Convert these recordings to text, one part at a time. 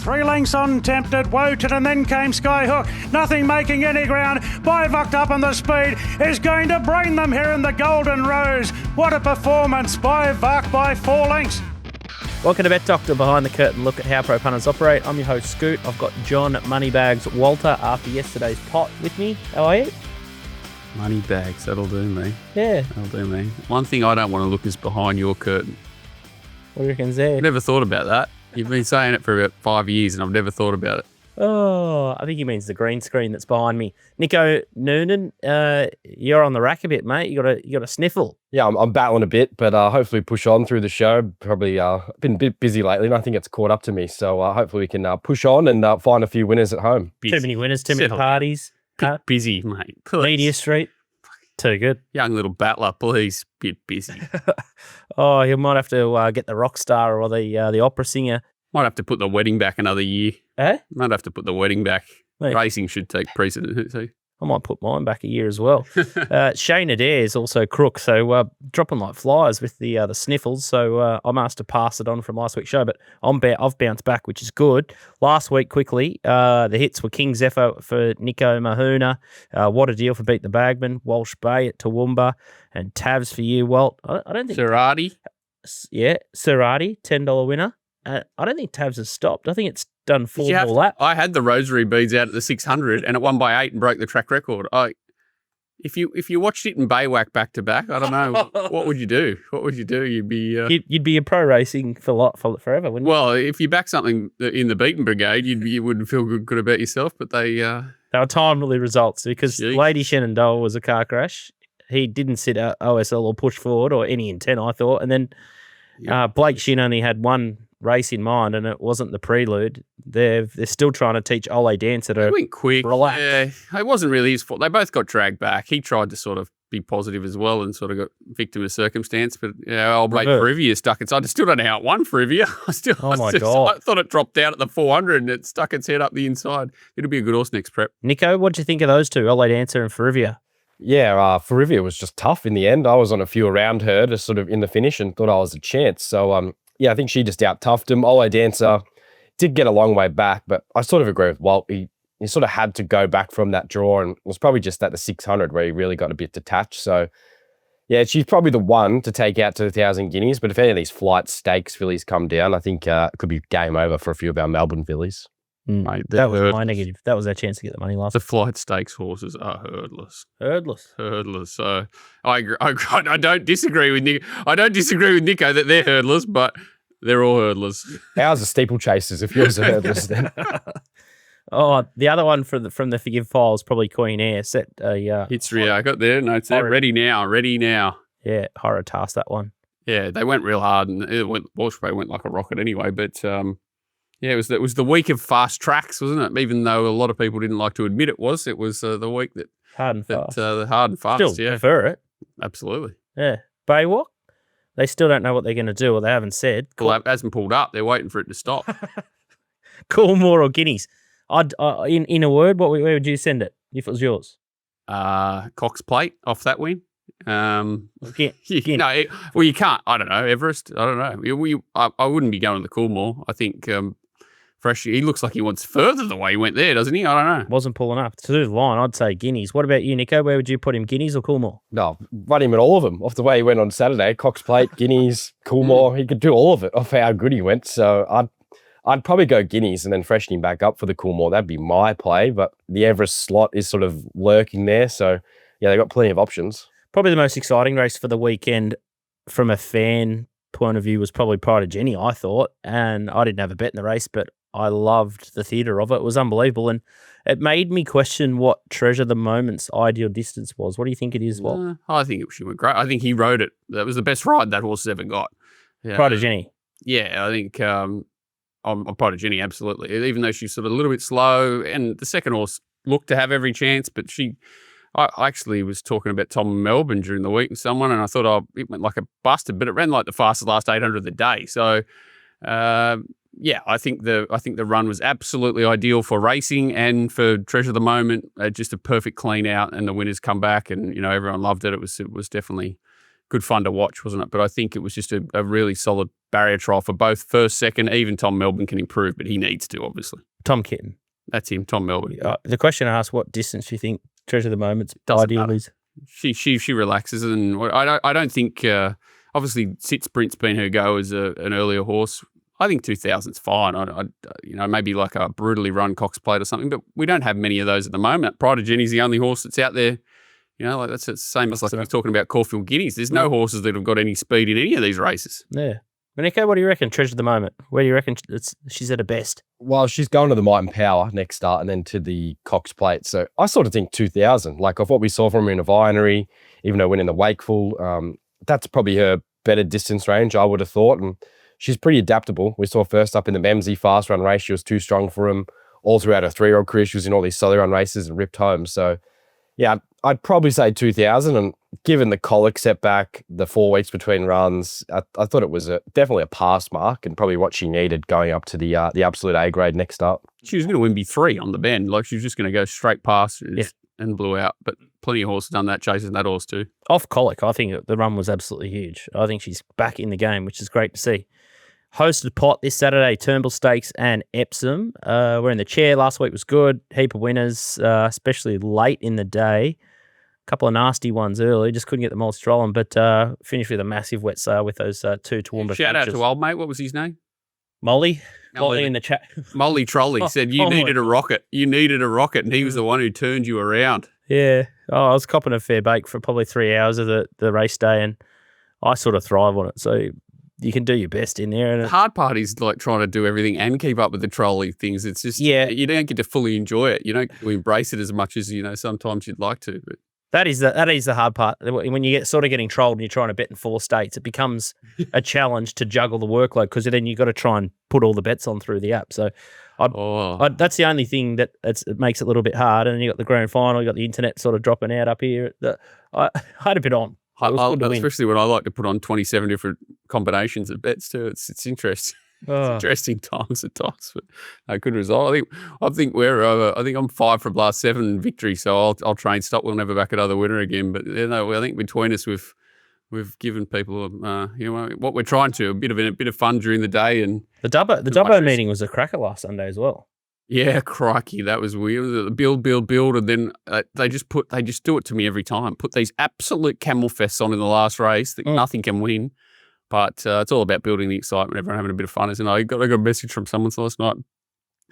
3 lengths untempted, Wotan, and then came Skyhook. Nothing making any ground. Bivouac up on the speed is going to brain them here in the Golden Rose. What a performance. Bivouac by 4 lengths. Welcome to Bet Doctor, behind the curtain look at how pro punters operate. I'm your host Scoot. I've got John Moneybags Walter after yesterday's pot with me. How are you? Moneybags, that'll do me. Yeah. That'll do me. One thing I don't want to look is behind your curtain. What do you reckon there? I've never thought about that. You've been saying it for about 5 years and I've never thought about it. Oh, I think he means the green screen that's behind me. Nico Noonan, you're on the rack a bit, mate. You got a sniffle. Yeah, I'm battling a bit, but hopefully push on through the show. Probably been a bit busy lately, and I think it's caught up to me. So hopefully we can push on and find a few winners at home. Too many winners, too many parties. Busy, mate. Please. Media Street. Too good. Young little battler, please. Bit busy. Oh, you might have to get the rock star or the opera singer. Might have to put the wedding back another year. Eh? Might have to put the wedding back. Mate. Racing should take precedent. So. I might put mine back a year as well. Shane Adair is also crook, so dropping like flies with the sniffles. So I'm asked to pass it on from last week's show, but I've bounced back, which is good. Last week, quickly, the hits were King's Effort for Nico Mahuna, What a Deal for Beat the Bagman, Walsh Bay at Toowoomba, and Tavs for you, Walt. I don't think Serrati. Yeah, Serrati, $10 winner. I don't think Tavs has stopped. I think it's done 4 more laps. I had the rosary beads out at the 600 and it won by 8 and broke the track record. If you watched it in Baywhack back to back, I don't know, what would you do? What would you do? You'd be you'd be a pro racing for forever, wouldn't you? Well, if you back something in the beaten brigade, you wouldn't feel good about yourself. But they were timely results because Lady Shenandoah was a car crash. He didn't sit out OSL or push forward or any intent, I thought. And then Blake Shin only had one race in mind, and it wasn't the prelude. They're still trying to teach Ole Dancer to went quick. Relax. Yeah, it wasn't really his fault. They both got dragged back. He tried to sort of be positive as well and sort of got victim of circumstance. But old mate Ferivia stuck its. I still don't know how it won Ferivia. God! I thought it dropped out at the 400 and it stuck its head up the inside. It'll be a good horse next prep. Nico, what do you think of those two, Ole Dancer and Ferivia? Yeah, Ferivia was just tough in the end. I was on a few around her, just sort of in the finish, and thought I was a chance. So yeah, I think she just out-toughed him. Ole Dancer did get a long way back, but I sort of agree with Walt. He sort of had to go back from that draw, and it was probably just at the 600 where he really got a bit detached. So, yeah, she's probably the one to take out to the 1,000 guineas, but if any of these flight stakes fillies come down, I think it could be game over for a few of our Melbourne fillies. Mate, that was my negative. That was our chance to get the money last. The flight stakes horses are hurdlers. Hurdlers. So I agree. I don't disagree with Nico. I don't disagree with Nico that they're hurdlers, but they're all hurdlers. Ours are steeplechasers. If yours are hurdlers, then. Oh, the other one from the Forgive file is probably Queen Air. Set Hits Rio. I got there. No, it's there. Ready now. Yeah, horror task that one. Yeah, they went real hard, and Walsh Bay went like a rocket anyway. But yeah, it was the week of fast tracks, wasn't it? Even though a lot of people didn't like to admit it was. It was the week that hard and fast. The hard and fast. Still prefer it. Absolutely. Yeah, Baywalk. They still don't know what they're going to do, or they haven't said. Well, it hasn't pulled up. They're waiting for it to stop. Coolmore or Guineas. In a word, where would you send it if it was yours? Cox Plate off that win. No, well, you can't. I don't know. Everest. I don't know. I wouldn't be going to the Coolmore. I think Fresh. He looks like he wants further the way he went there, doesn't he? I don't know. Wasn't pulling up to do the line. I'd say Guineas. What about you, Nico? Where would you put him? Guineas or Coolmore? No, run him at all of them. Off the way he went on Saturday, Cox Plate, Guineas, Coolmore. He could do all of it off how good he went. So I'd probably go Guineas and then freshen him back up for the Coolmore. That'd be my play. But the Everest slot is sort of lurking there. So yeah, they've got plenty of options. Probably the most exciting race for the weekend from a fan point of view was probably Pride of Jenny, I thought. And I didn't have a bet in the race, but I loved the theatre of it. It was unbelievable. And it made me question what Treasure the Moment's ideal distance was. What do you think it is, Walt? I think she went great. I think he rode it. That was the best ride that horse has ever got. Yeah. Pride of Jenny. Yeah, I think I'm Pride of Jenny, absolutely. Even though she's sort of a little bit slow, and the second horse looked to have every chance, but I actually was talking about Tom Melbourne during the week and someone, and I thought, it went like a busted, but it ran like the fastest last 800 of the day. So, yeah, I think the run was absolutely ideal for racing and for Treasure of the Moment. Just a perfect clean out, and the winners come back, and everyone loved it. It was definitely good fun to watch, wasn't it? But I think it was just a really solid barrier trial for both first, second. Even Tom Melbourne can improve, but he needs to, obviously. Tom Kitten. That's him, Tom Melbourne. The question I asked, what distance do you think Treasure of the Moment's Doesn't ideal matter. is? She relaxes, and I don't think obviously Sit Sprint's been her go as an earlier horse. I think 2000's fine. Maybe like a brutally run Cox Plate or something, but we don't have many of those at the moment. Pride of Jenny's the only horse that's out there. Like that's the same as like we're talking about Caulfield Guineas. There's no horses that have got any speed in any of these races. Yeah. Nico, what do you reckon? Treasure of the Moment. Where do you reckon she's at her best? Well, she's going to the Might and Power next start and then to the Cox Plate. So I sort of think 2000, like of what we saw from her in a Vinery, even though winning the Wakeful, that's probably her better distance range, I would have thought. And she's pretty adaptable. We saw first up in the Memsey fast run race, she was too strong for him. All throughout her 3-year-old career, she was in all these solo run races and ripped home. So yeah, I'd probably say 2000. And given the colic setback, the 4 weeks between runs, I thought it was definitely a pass mark and probably what she needed going up to the absolute A grade next up. She was going to win B3 on the bend. Like she was just going to go straight past and blew out. But plenty of horses done that, chasing that horse too. Off colic, I think the run was absolutely huge. I think she's back in the game, which is great to see. Hosted pot this Saturday, Turnbull Stakes and Epsom. We're in the chair. Last week was good. Heap of winners, especially late in the day. A couple of nasty ones early. Just couldn't get them all strolling, but finished with a massive wet sale with those 2 Toowoomba. Shout out to old mate. What was his name? Molly in the chat. Molly Trolley said you needed a rocket. You needed a rocket, and he was the one who turned you around. Yeah. I was copping a fair bake for probably 3 hours of the race day, and I sort of thrive on it. So you can do your best in there. And the hard part is like trying to do everything and keep up with the trolley things. It's just, you don't get to fully enjoy it. You don't embrace it as much as, sometimes you'd like to. But that is the hard part. When you get sort of getting trolled and you're trying to bet in 4 states, it becomes a challenge to juggle the workload because then you've got to try and put all the bets on through the app. So that's the only thing that it makes it a little bit hard. And you got the grand final, you got the internet sort of dropping out up here. I had a bit on. Especially when I like to put on 27 different combinations of bets too. It's interesting. It's interesting times at times, but a good result. I think I'm 5 from last 7 victory, so I'll train stop. We'll never back another winner again. But I think between us we've given people what we're trying to a bit of fun during the day. And the Dubbo meeting was a cracker last Sunday as well. Yeah, crikey, that was weird. Build, and then they just do it to me every time. Put these absolute camel fests on in the last race that nothing can win. But it's all about building the excitement, everyone having a bit of fun, isn't it? I got a message from someone last night,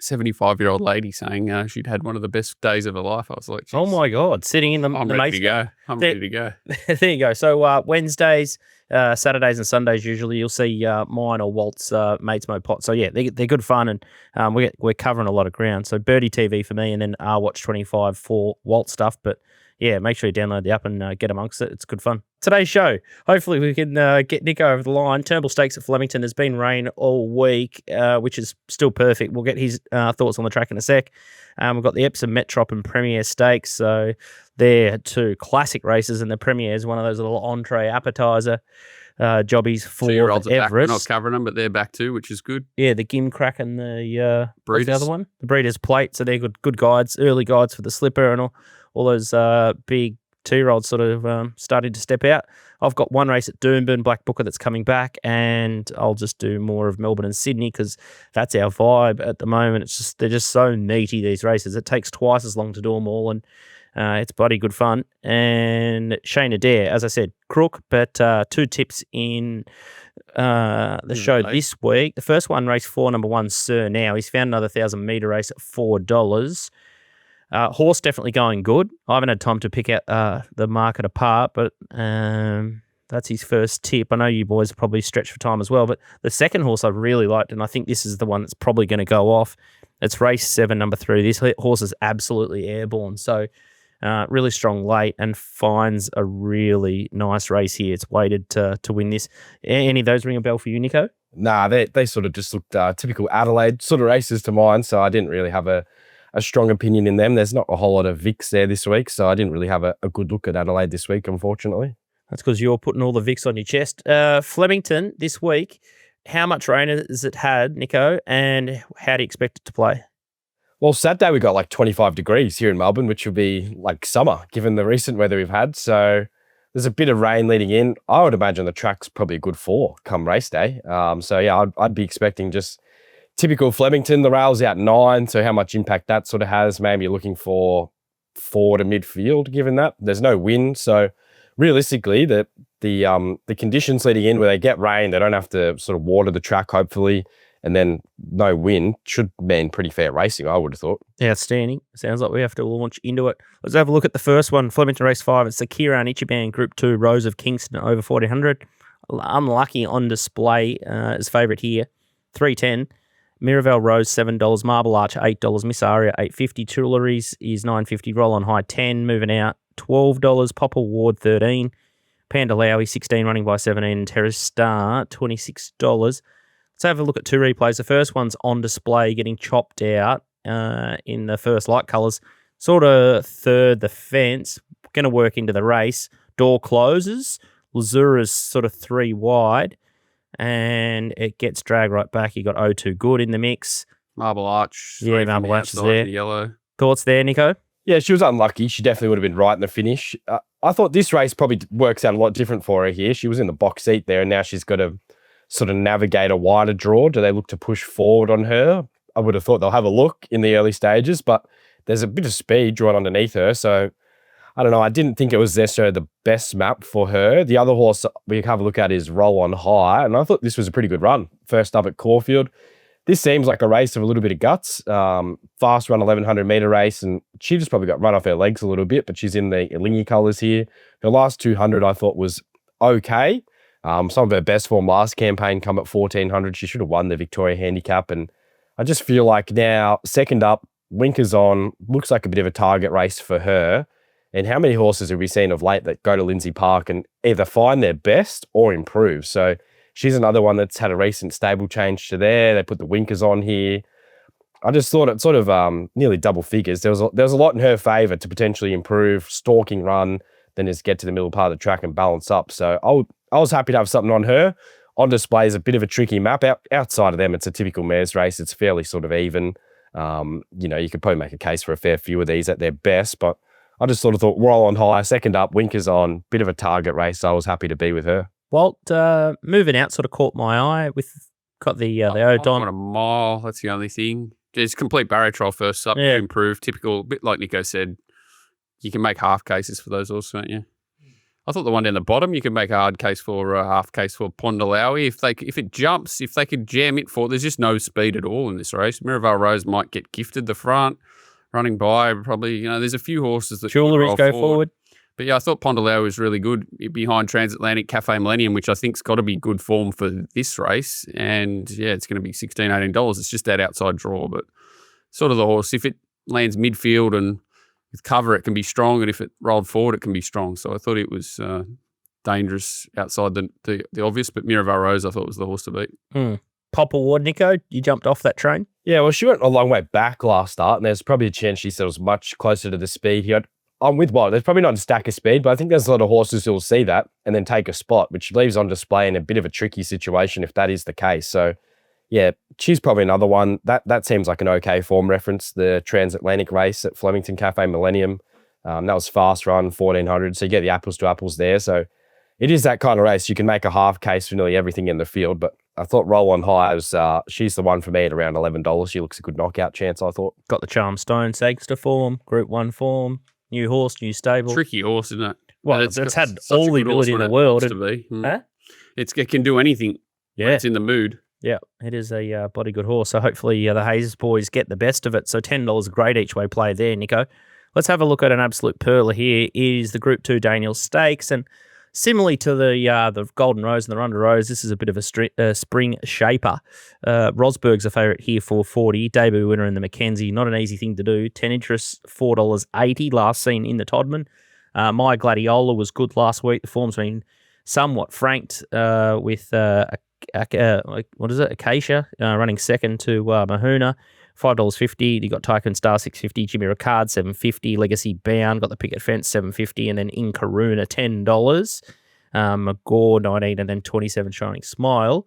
75-year-old lady saying she'd had one of the best days of her life. I was like, oh my God, sitting in the I'm ready to go. I'm ready to go. There you go. So Wednesdays, Saturdays and Sundays, usually you'll see mine or Walt's Mates Mo Pot. So yeah, they're good fun, and we're covering a lot of ground. So Birdie TV for me, and then Watch 25 for Walt stuff. But yeah, make sure you download the app and get amongst it. It's good fun. Today's show, hopefully we can get Nico over the line. Turnbull Stakes at Flemington. There's been rain all week, which is still perfect. We'll get his thoughts on the track in a sec. We've got the Epsom Metropolitan Premier Stakes. So they're 2 classic races, and the Premier is one of those little entree appetizer jobbies for Everest. We're not covering them, but they're back too, which is good. Yeah, the Gimcrack and the Breeders. What's the other one? The Breeders' Plate. So they're good guides, early guides for the Slipper and all those big 2-year-olds sort of starting to step out. I've got one race at Doomben, Black Booker, that's coming back, and I'll just do more of Melbourne and Sydney because that's our vibe at the moment. They're just so meaty, these races. It takes twice as long to do them all, and it's bloody good fun. And Shane ADAIR, as I said, crook, but 2 tips in the show this week. The first one, race 4, number 1, Sir Now. He's found another 1,000-metre race at $4. Horse definitely going good. I haven't had time to pick out the market apart, but that's his first tip. I know you boys are probably stretched for time as well, but the second horse I really liked, and I think this is the one that's probably going to go off. It's race 7, number 3. This horse is absolutely airborne, so really strong late and finds a really nice race here. It's weighted to win this. Any of those ring a bell for you, Nico? Nah, they sort of just looked typical Adelaide sort of races to mine, so I didn't really have a strong opinion in them. There's not a whole lot of Vicks there this week, so I didn't really have a good look at Adelaide this week, unfortunately. That's because you're putting all the Vicks on your chest. Flemington this week, how much rain has it had, Nico, and how do you expect it to play? Well, Saturday we got like 25 degrees here in Melbourne, which will be like summer, given the recent weather we've had. So there's a bit of rain leading in. I would imagine the track's probably a good 4 come race day. So yeah, I'd be expecting just typical Flemington. The rail's out 9, so how much impact that sort of has. Maybe you're looking for 4 to midfield, given that there's no wind. So realistically, the conditions leading in where they get rain, they don't have to sort of water the track, hopefully, and then no wind should mean pretty fair racing, I would have thought. Outstanding. Sounds like we have to launch into it. Let's have a look at the first one, Flemington Race 5. It's the Kieran Ichiban Group 2, Rose of Kingston, over 1,400. Unlucky on display as favourite here, 310. Miraval Rose, $7. Marble Arch, $8. Miss Aria, $8.50. Tuileries is $9.50. Roll on High, $10. Moving out, $12. Popper Ward, $13. Pandalawi, $16. Running by 17. And Terrace Star, $26. Let's have a look at 2 replays. The first one's on display, getting chopped out in the first light colours. Sort of third the fence. Going to work into the race. Door closes. Lazura's sort of 3 wide. And it gets dragged right back. You got O2 Good in the mix. Marble Arch. Yeah, Marble Arch is there. The yellow. Thoughts there, Nico? Yeah, she was unlucky. She definitely would have been right in the finish. I thought this race probably works out a lot different for her here. She was in the box seat there, and now she's got to sort of navigate a wider draw. Do they look to push forward on her? I would have thought they'll have a look in the early stages, but there's a bit of speed drawn underneath her. So I don't know. I didn't think it was necessarily the best map for her. The other horse we have a look at is Roll on High, and I thought this was a pretty good run. First up at Caulfield. This seems like a race of a little bit of guts. Fast run 1,100 metre race, and she just probably got run off her legs a little bit, but she's in the Ilingi colours here. Her last 200 I thought was okay. Some of her best form last campaign come at 1,400. She should have won the Victoria Handicap. And I just feel like now, second up, Winkers on, looks like a bit of a target race for her. And how many horses have we seen of late that go to Lindsay Park and either find their best or improve? So she's another one that's had a recent stable change to there. They put the Winkers on here. I just thought it sort of nearly double figures. There was a lot in her favour to potentially improve, stalking run, then just get to the middle part of the track and balance up. So I was happy to have something on her. On display is a bit of a tricky map. Outside of them, it's a typical mares race. It's fairly sort of even. You could probably make a case for a fair few of these at their best, but I just sort of thought Roll on High, second up, Winkers on, bit of a target race. So I was happy to be with her. Walt, moving out sort of caught my eye got the O'Don. On a mile, that's the only thing. It's complete barrier trial first up, Yeah. improve. Typical, a bit like Nico said, you can make half cases for those also, can't you? I thought the one down the bottom, you could make a hard case for a half case for Pondalawi. If it jumps, if they could jam it for, there's just no speed at all in this race. Miraval Rose might get gifted the front, running by probably. There's a few horses that Jewelleries go forward. But yeah, I thought Pondalawi was really good behind Transatlantic Cafe Millennium, which I think's got to be good form for this race. And yeah, it's going to be $16, $18. It's just that outside draw, but sort of the horse. If it lands midfield and with cover, it can be strong, and if it rolled forward, it can be strong. So I thought it was dangerous outside the obvious, but Miraval Rose I thought was the horse to beat. Popper Ward, Nico, you jumped off that train? Yeah, well, she went a long way back last start, and there's probably a chance she settles much closer to the speed here. I'm with Walt. There's probably not a stack of speed, but I think there's a lot of horses who will see that and then take a spot, which leaves on display in a bit of a tricky situation if that is the case. So yeah, she's probably another one. That seems like an okay form reference, the Transatlantic race at Flemington Cafe Millennium. That was fast run, 1,400. So you get the apples to apples there. So it is that kind of race. You can make a half case for nearly everything in the field, but I thought Roll on High was, she's the one for me at around $11. She looks a good knockout chance, I thought. Got the Charm Stone, Sagster form, Group 1 form, new horse, new stable. Tricky horse, isn't it? Well, it's had all the ability in the world. It can do anything. Yeah. It's in the mood. Yeah, it is a bloody good horse. So hopefully the Hayes boys get the best of it. So $10 great each way play there, Nico. Let's have a look at an absolute perler here. It is the Group 2 Danehill Stakes. And similarly to the Golden Rose and the Ronda Rose, this is a bit of a spring shaper. Rosberg's a favourite here for $40. Debut winner in the Mackenzie. Not an easy thing to do. 10 interest, $4.80 last seen in the Todman. My Gladiola was good last week. The form's been somewhat franked with Acacia running second to Mahuna, $5.50. You got Tycoon Star $6.50, Jimmy Ricard $7.50, Legacy Bound got the picket fence $7.50, and then In Karuna $10, McGaw $19, and then $27 Shining Smile.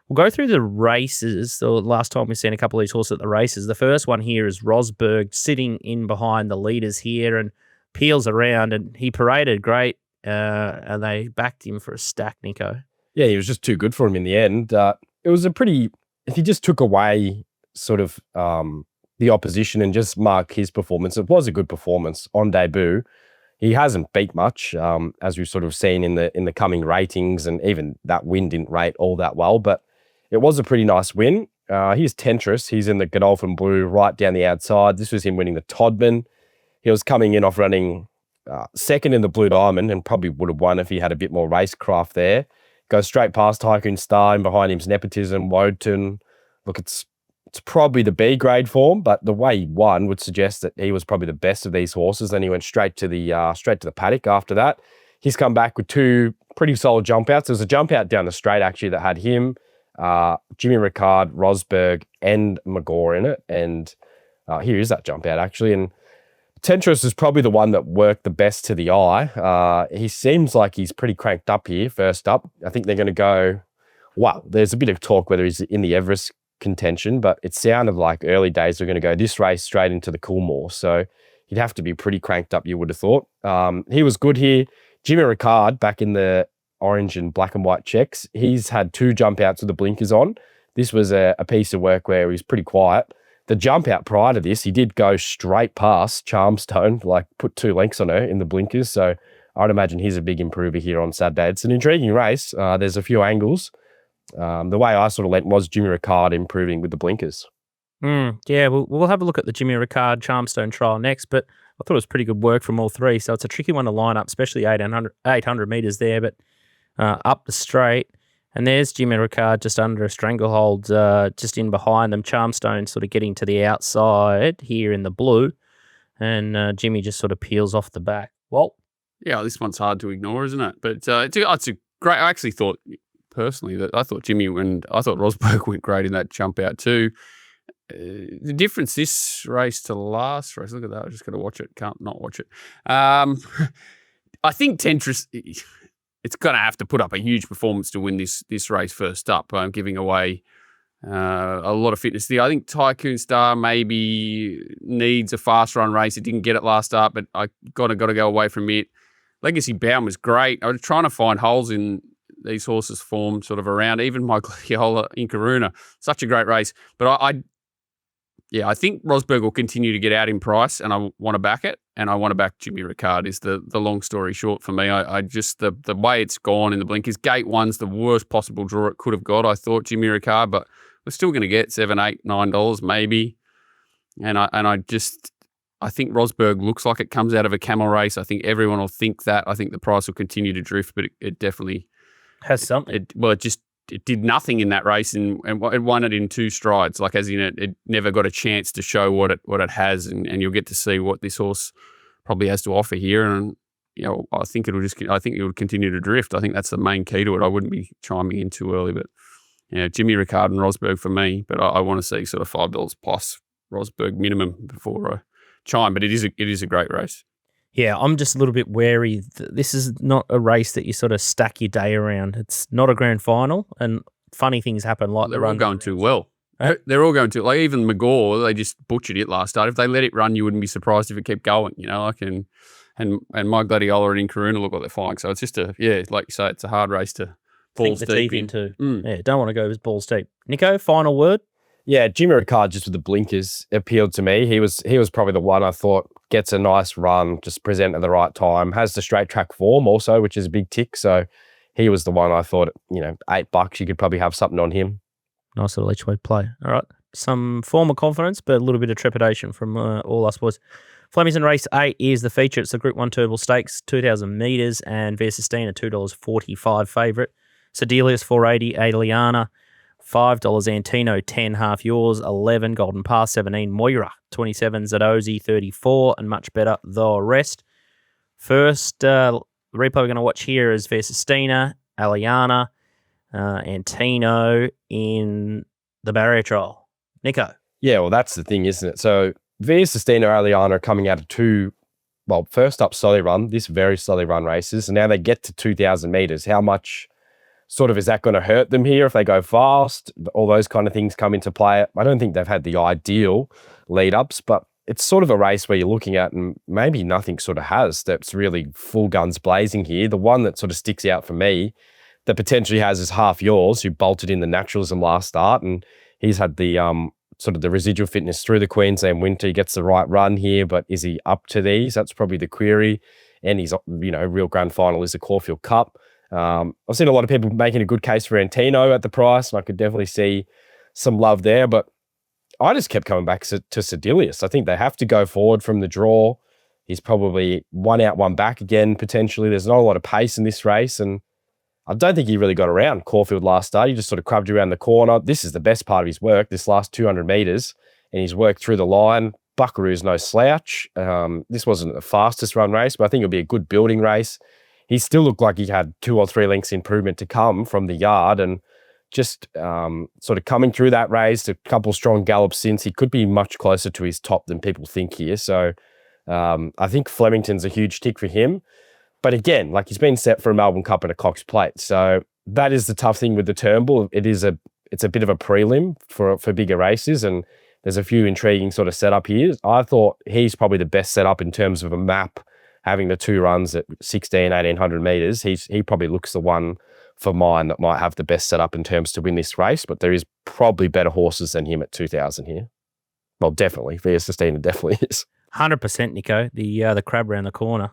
We'll go through the races. The last time we've seen a couple of these horses at the races. The first one here is Rosberg sitting in behind the leaders here and peels around, and he paraded great and they backed him for a stack, Nico. Yeah, he was just too good for him in the end. It was a pretty, if he just took away sort of the opposition and just mark his performance, it was a good performance on debut. He hasn't beat much, as we've sort of seen in the coming ratings, and even that win didn't rate all that well, but it was a pretty nice win. Here's Tentris. He's in the Godolphin Blue right down the outside. This was him winning the Todman. He was coming in off running second in the Blue Diamond and probably would have won if he had a bit more racecraft there. Goes straight past Tycoon Star, and behind him's Nepotism, Woden. Look, it's probably the B grade form, but the way he won would suggest that he was probably the best of these horses. Then he went straight to the paddock after that. He's come back with two pretty solid jump outs. There was a jump out down the straight actually that had him, Jimmy Ricard, Rosberg, and Magor in it. And here is that jump out actually. And Tentris is probably the one that worked the best to the eye. He seems like he's pretty cranked up here, first up. I think they're going to go, well, there's a bit of talk whether he's in the Everest contention, but it sounded like early days they're going to go this race straight into the Coolmore. So he'd have to be pretty cranked up, you would have thought. He was good here. Jimmy Ricard, back in the orange and black and white checks, he's had two jump outs with the blinkers on. This was a piece of work where he was pretty quiet. The jump out prior to this, he did go straight past Charmstone, like put 2 lengths on her in the blinkers. So I'd imagine he's a big improver here on Saturday. It's an intriguing race. There's a few angles. The way I sort of went was Jimmy Ricard improving with the blinkers. Yeah, we'll have a look at the Jimmy Ricard Charmstone trial next, but I thought it was pretty good work from all three. So it's a tricky one to line up, especially 800 metres there, but up the straight. And there's Jimmy Ricard just under a stranglehold, just in behind them. Charmstone sort of getting to the outside here in the blue. And Jimmy just sort of peels off the back. Well, yeah, this one's hard to ignore, isn't it? But it's a great, I actually thought, personally, that I thought Jimmy and I thought Rosberg went great in that jump out too. The difference this race to last race, look at that, I just got to watch it, can't not watch it. I think Tentris, it's going to have to put up a huge performance to win this race first up, giving away a lot of fitness there. I think Tycoon Star maybe needs a fast run race. It didn't get it last up, but I got to go away from it. Legacy Bound was great. I was trying to find holes in these horses' form sort of around, even my Gladiola in Karuna. Such a great race. But I think Rosberg will continue to get out in price, and I want to back it, and I want to back Jimmy Ricard is the long story short for me. I just, the way it's gone in the blinkers, gate one's the worst possible draw it could have got, I thought, Jimmy Ricard, but we're still going to get $7, $8, $9 maybe. And I think Rosberg looks like it comes out of a camel race. I think everyone will think that. I think the price will continue to drift, but it definitely has something. It did nothing in that race, and it won it in 2 strides. Like, as in it never got a chance to show what it has, and you'll get to see what this horse probably has to offer here. And I think it will continue to drift. I think that's the main key to it. I wouldn't be chiming in too early, but Jimmy Ricard and Rosberg for me. But I want to see sort of $5 plus Rosberg minimum before I chime. But it is a great race. Yeah, I'm just a little bit wary. This is not a race that you sort of stack your day around. It's not a grand final, and funny things happen like they're all going too well. They're all going too, like even Magor, they just butchered it last start. If they let it run, you wouldn't be surprised if it kept going. And my Gladiola and Karuna look like they're flying. So it's just like you say, it's a hard race to balls deep into. Yeah, don't want to go as balls deep. Nico, final word. Yeah, Jimmy Ricard just with the blinkers appealed to me. He was probably the one I thought gets a nice run, just present at the right time, has the straight track form also, which is a big tick. So he was the one I thought, $8, you could probably have something on him. Nice little each way play. All right. Some form of confidence, but a little bit of trepidation from all us boys. Flemington Race 8 is the feature. It's the Group 1 Turnbull Stakes, 2,000 metres, and Via Sistina, $2.45 favourite. Sedelius, $4.80, Aliana, $5 Antino, 10 half yours, 11 Golden Pass, 17 Moira, 27 Zadozi, 34, and much better the rest. First replay we're going to watch here is Via Sistina, Aliana, Antino in the barrier trial. Nico. Yeah, well, that's the thing, isn't it? So Via Sistina, Aliana are coming out of 2, first up slowly run, this very slowly run races, and now they get to 2,000 metres. How much sort of is that going to hurt them here if they go fast? All those kind of things come into play. I don't think they've had the ideal lead-ups, but it's sort of a race where you're looking at and maybe nothing sort of has that's really full guns blazing here. The one that sort of sticks out for me that potentially has is Half Yours, who bolted in the naturalism last start, and he's had the sort of the residual fitness through the Queensland winter. He gets the right run here, but is he up to these? That's probably the query. And he's, real grand final is the Caulfield Cup. I've seen a lot of people making a good case for Antino at the price, and I could definitely see some love there, but I just kept coming back to Sedilius. I think they have to go forward from the draw. He's probably one out, one back again, potentially. There's not a lot of pace in this race, and I don't think he really got around Caulfield last start. He just sort of crubbed around the corner. This is the best part of his work, this last 200 metres, and he's worked through the line. Buckaroo's no slouch. This wasn't the fastest run race, but I think it'll be a good building race. He still looked like he had 2 or 3 lengths improvement to come from the yard, and just sort of coming through that race, a couple strong gallops since, he could be much closer to his top than people think here. So I think Flemington's a huge tick for him. But again, like, he's been set for a Melbourne Cup and a Cox Plate. So that is the tough thing with the Turnbull. It's a bit of a prelim for bigger races, and there's a few intriguing sort of setup here. I thought he's probably the best setup in terms of a map, having the 2 runs at 1,800 metres. He probably looks the one for mine that might have the best setup in terms to win this race, but there is probably better horses than him at 2,000 here. Well, definitely. Via Sustina definitely is. 100%, Nico. The crab around the corner.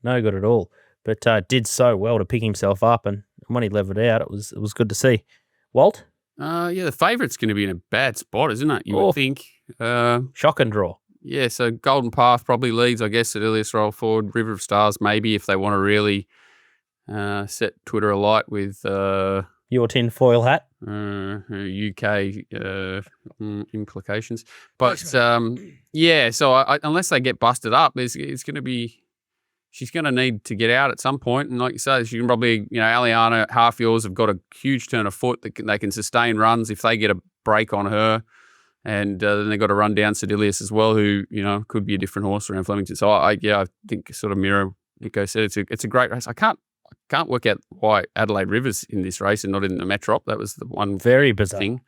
No good at all. But did so well to pick himself up, and when he levelled out, it was good to see. Walt? The favourite's going to be in a bad spot, isn't it? You would think. Shock and draw. Yeah, so Golden Path probably leads, I guess, at earliest roll forward. River of Stars maybe, if they want to really set Twitter alight with your tinfoil hat, UK implications. But so unless they get busted up, it's going to be. She's going to need to get out at some point, and like you say, she can probably, Aliana, Half Yours have got a huge turn of foot that they can sustain runs if they get a break on her. And then they've got to run down Sedilius as well, who, could be a different horse around Flemington. So I think sort of mirror Nico said, it's a great race. I can't work out why Adelaide River's in this race and not in the Metrop. That was the one very bizarre thing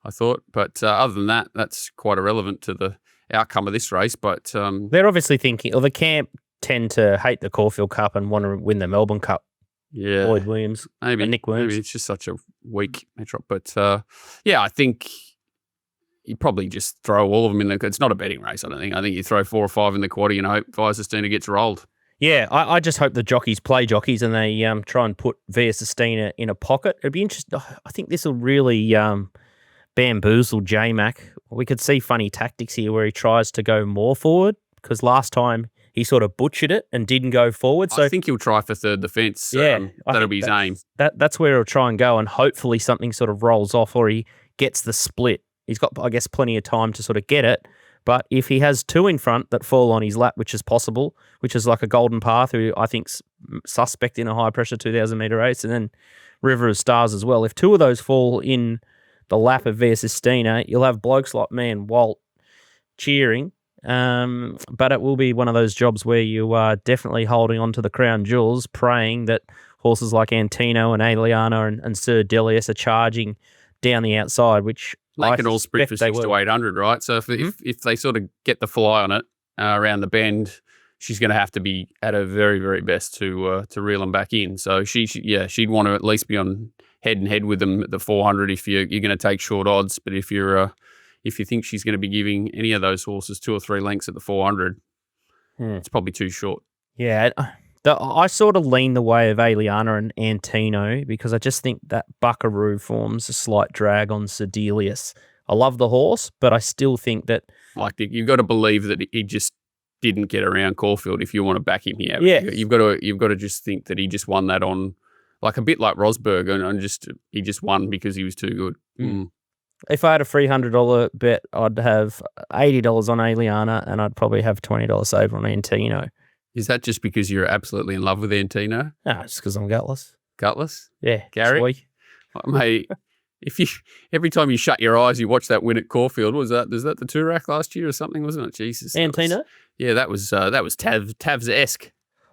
I thought. But other than that, that's quite irrelevant to the outcome of this race. But they're obviously thinking, or the camp tend to hate the Caulfield Cup and want to win the Melbourne Cup. Yeah, Lloyd Williams, maybe and Nick Williams. Maybe it's just such a weak Metrop. But I think you probably just throw all of them in the. It's not a betting race, I don't think. I think you throw 4 or 5 in the quarter, and hope Via Sustina gets rolled. Yeah, I just hope the jockeys play jockeys and they try and put Via Sustina in a pocket. It'd be interesting. I think this will really bamboozle J-Mac. We could see funny tactics here where he tries to go more forward, because last time he sort of butchered it and didn't go forward. So I think he'll try for third defence. Yeah, that'll be his aim. That's where he'll try and go, and hopefully something sort of rolls off or he gets the split. He's got, I guess, plenty of time to sort of get it. But if he has 2 in front that fall on his lap, which is possible, which is like a Golden Path, who I think's suspect in a high-pressure 2,000-metre race, and then River of Stars as well. If 2 of those fall in the lap of Via Sustina, you'll have blokes like me and Walt cheering. But it will be one of those jobs where you are definitely holding on to the crown jewels, praying that horses like Antino and Aliana and Sir Delius are charging down the outside, which they can all sprint for 6 to 800, right? So if they sort of get the fly on it around the bend, she's going to have to be at her very, very best to reel them back in. So she'd want to at least be on head and head with them at the 400 if you're going to take short odds. But if you think she's going to be giving any of those horses 2 or 3 lengths at the 400, it's probably too short. Yeah, I sort of lean the way of Aliana and Antino, because I just think that Buckaroo forms a slight drag on Sedilius. I love the horse, but I still think that... you've got to believe that he just didn't get around Caulfield if you want to back him here. Yeah. You've got to just think that he just won that on, like a bit like Rosberg, and he just won because he was too good. Mm. If I had a $300 bet, I'd have $80 on Aliana, and I'd probably have $20 saved on Antino. Is that just because you're absolutely in love with Antino? No, it's because I'm gutless. Gutless? Yeah. Gary? Mate, every time you shut your eyes, you watch that win at Caulfield. Was that the Toorak last year or something, wasn't it? Jesus. Antino? That was Tavs-esque.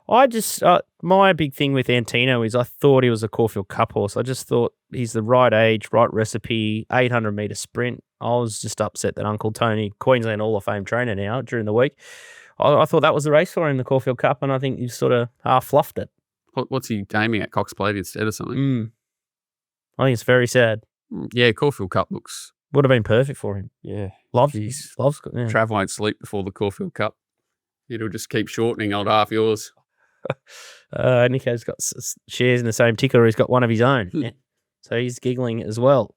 I just, my big thing with Antino is I thought he was a Caulfield Cup horse. I just thought he's the right age, right recipe, 800-metre sprint. I was just upset that Uncle Tony, Queensland Hall of Fame trainer now during the week, I thought that was the race for him, the Caulfield Cup, and I think he sort of half fluffed it. What's he aiming at? Cox Plate instead or something? I think it's very sad. Yeah, Caulfield Cup would have been perfect for him. Yeah. Loves yeah. Trav won't sleep before the Caulfield Cup. It'll just keep shortening old half yours. Nico's got shares in the same ticker. He's got one of his own. Yeah. So he's giggling as well.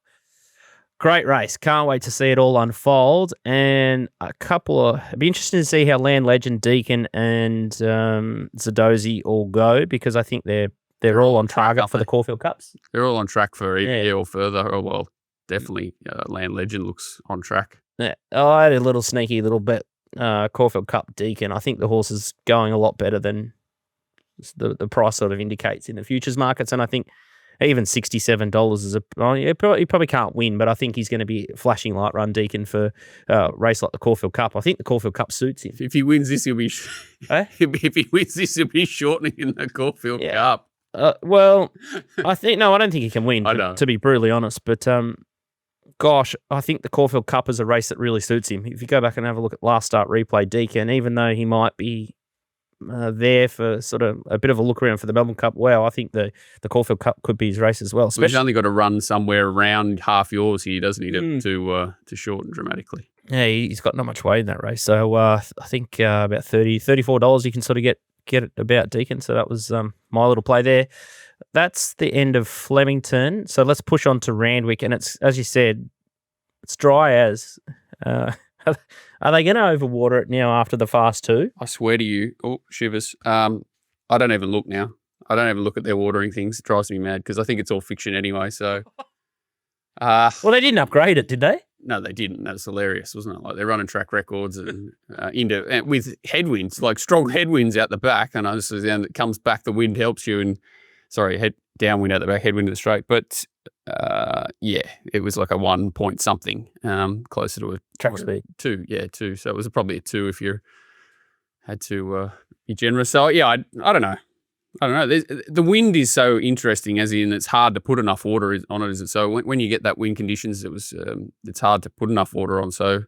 Great race. Can't wait to see it all unfold. And it'd be interesting to see how Land Legend, Deacon and Zadozi all go, because I think they're all on target for the Caulfield Cups. They're all on track for EPA or further. Oh, well, definitely Land Legend looks on track. Yeah. I had a little sneaky little bet. Caulfield Cup Deacon. I think the horse is going a lot better than the price sort of indicates in the futures markets. And I think even $67 is he probably can't win, but I think he's going to be flashing light run Deacon for a race like the Caulfield Cup. I think the Caulfield Cup suits him. If he wins this, he'll be if he wins this, he'll be shortening in the Caulfield Cup. Well, I don't think he can win, to be brutally honest. But gosh, I think the Caulfield Cup is a race that really suits him. If you go back and have a look at last start replay, Deacon, even though he might be there for sort of a bit of a look around for the Melbourne Cup, I think the Caulfield Cup could be his race as well. He's only got to run somewhere around half yours here, doesn't he, to shorten dramatically. Yeah, he's got not much weight in that race. So I think about $34 you can sort of get it about Deacon. So that was my little play there. That's the end of Flemington. So let's push on to Randwick. And it's, as you said, it's dry as. Are they going to overwater it now after the fast two? I swear to you. Oh, shivers. I don't even look now. I don't even look at their watering things. It drives me mad because I think it's all fiction anyway. So, well, they didn't upgrade it, did they? No, they didn't. That was hilarious, wasn't it? Like they're running track records and with headwinds, like strong headwinds out the back, and then it comes back. The wind helps you, and downwind out the back, headwind to the straight. But it was like a 1 point something, closer to a track speed 2. Yeah, 2. So it was probably a 2 if you had to be generous. So yeah, I don't know. The wind is so interesting, as in it's hard to put enough water on it. Is it? So when you get that wind conditions, it's hard to put enough water on. So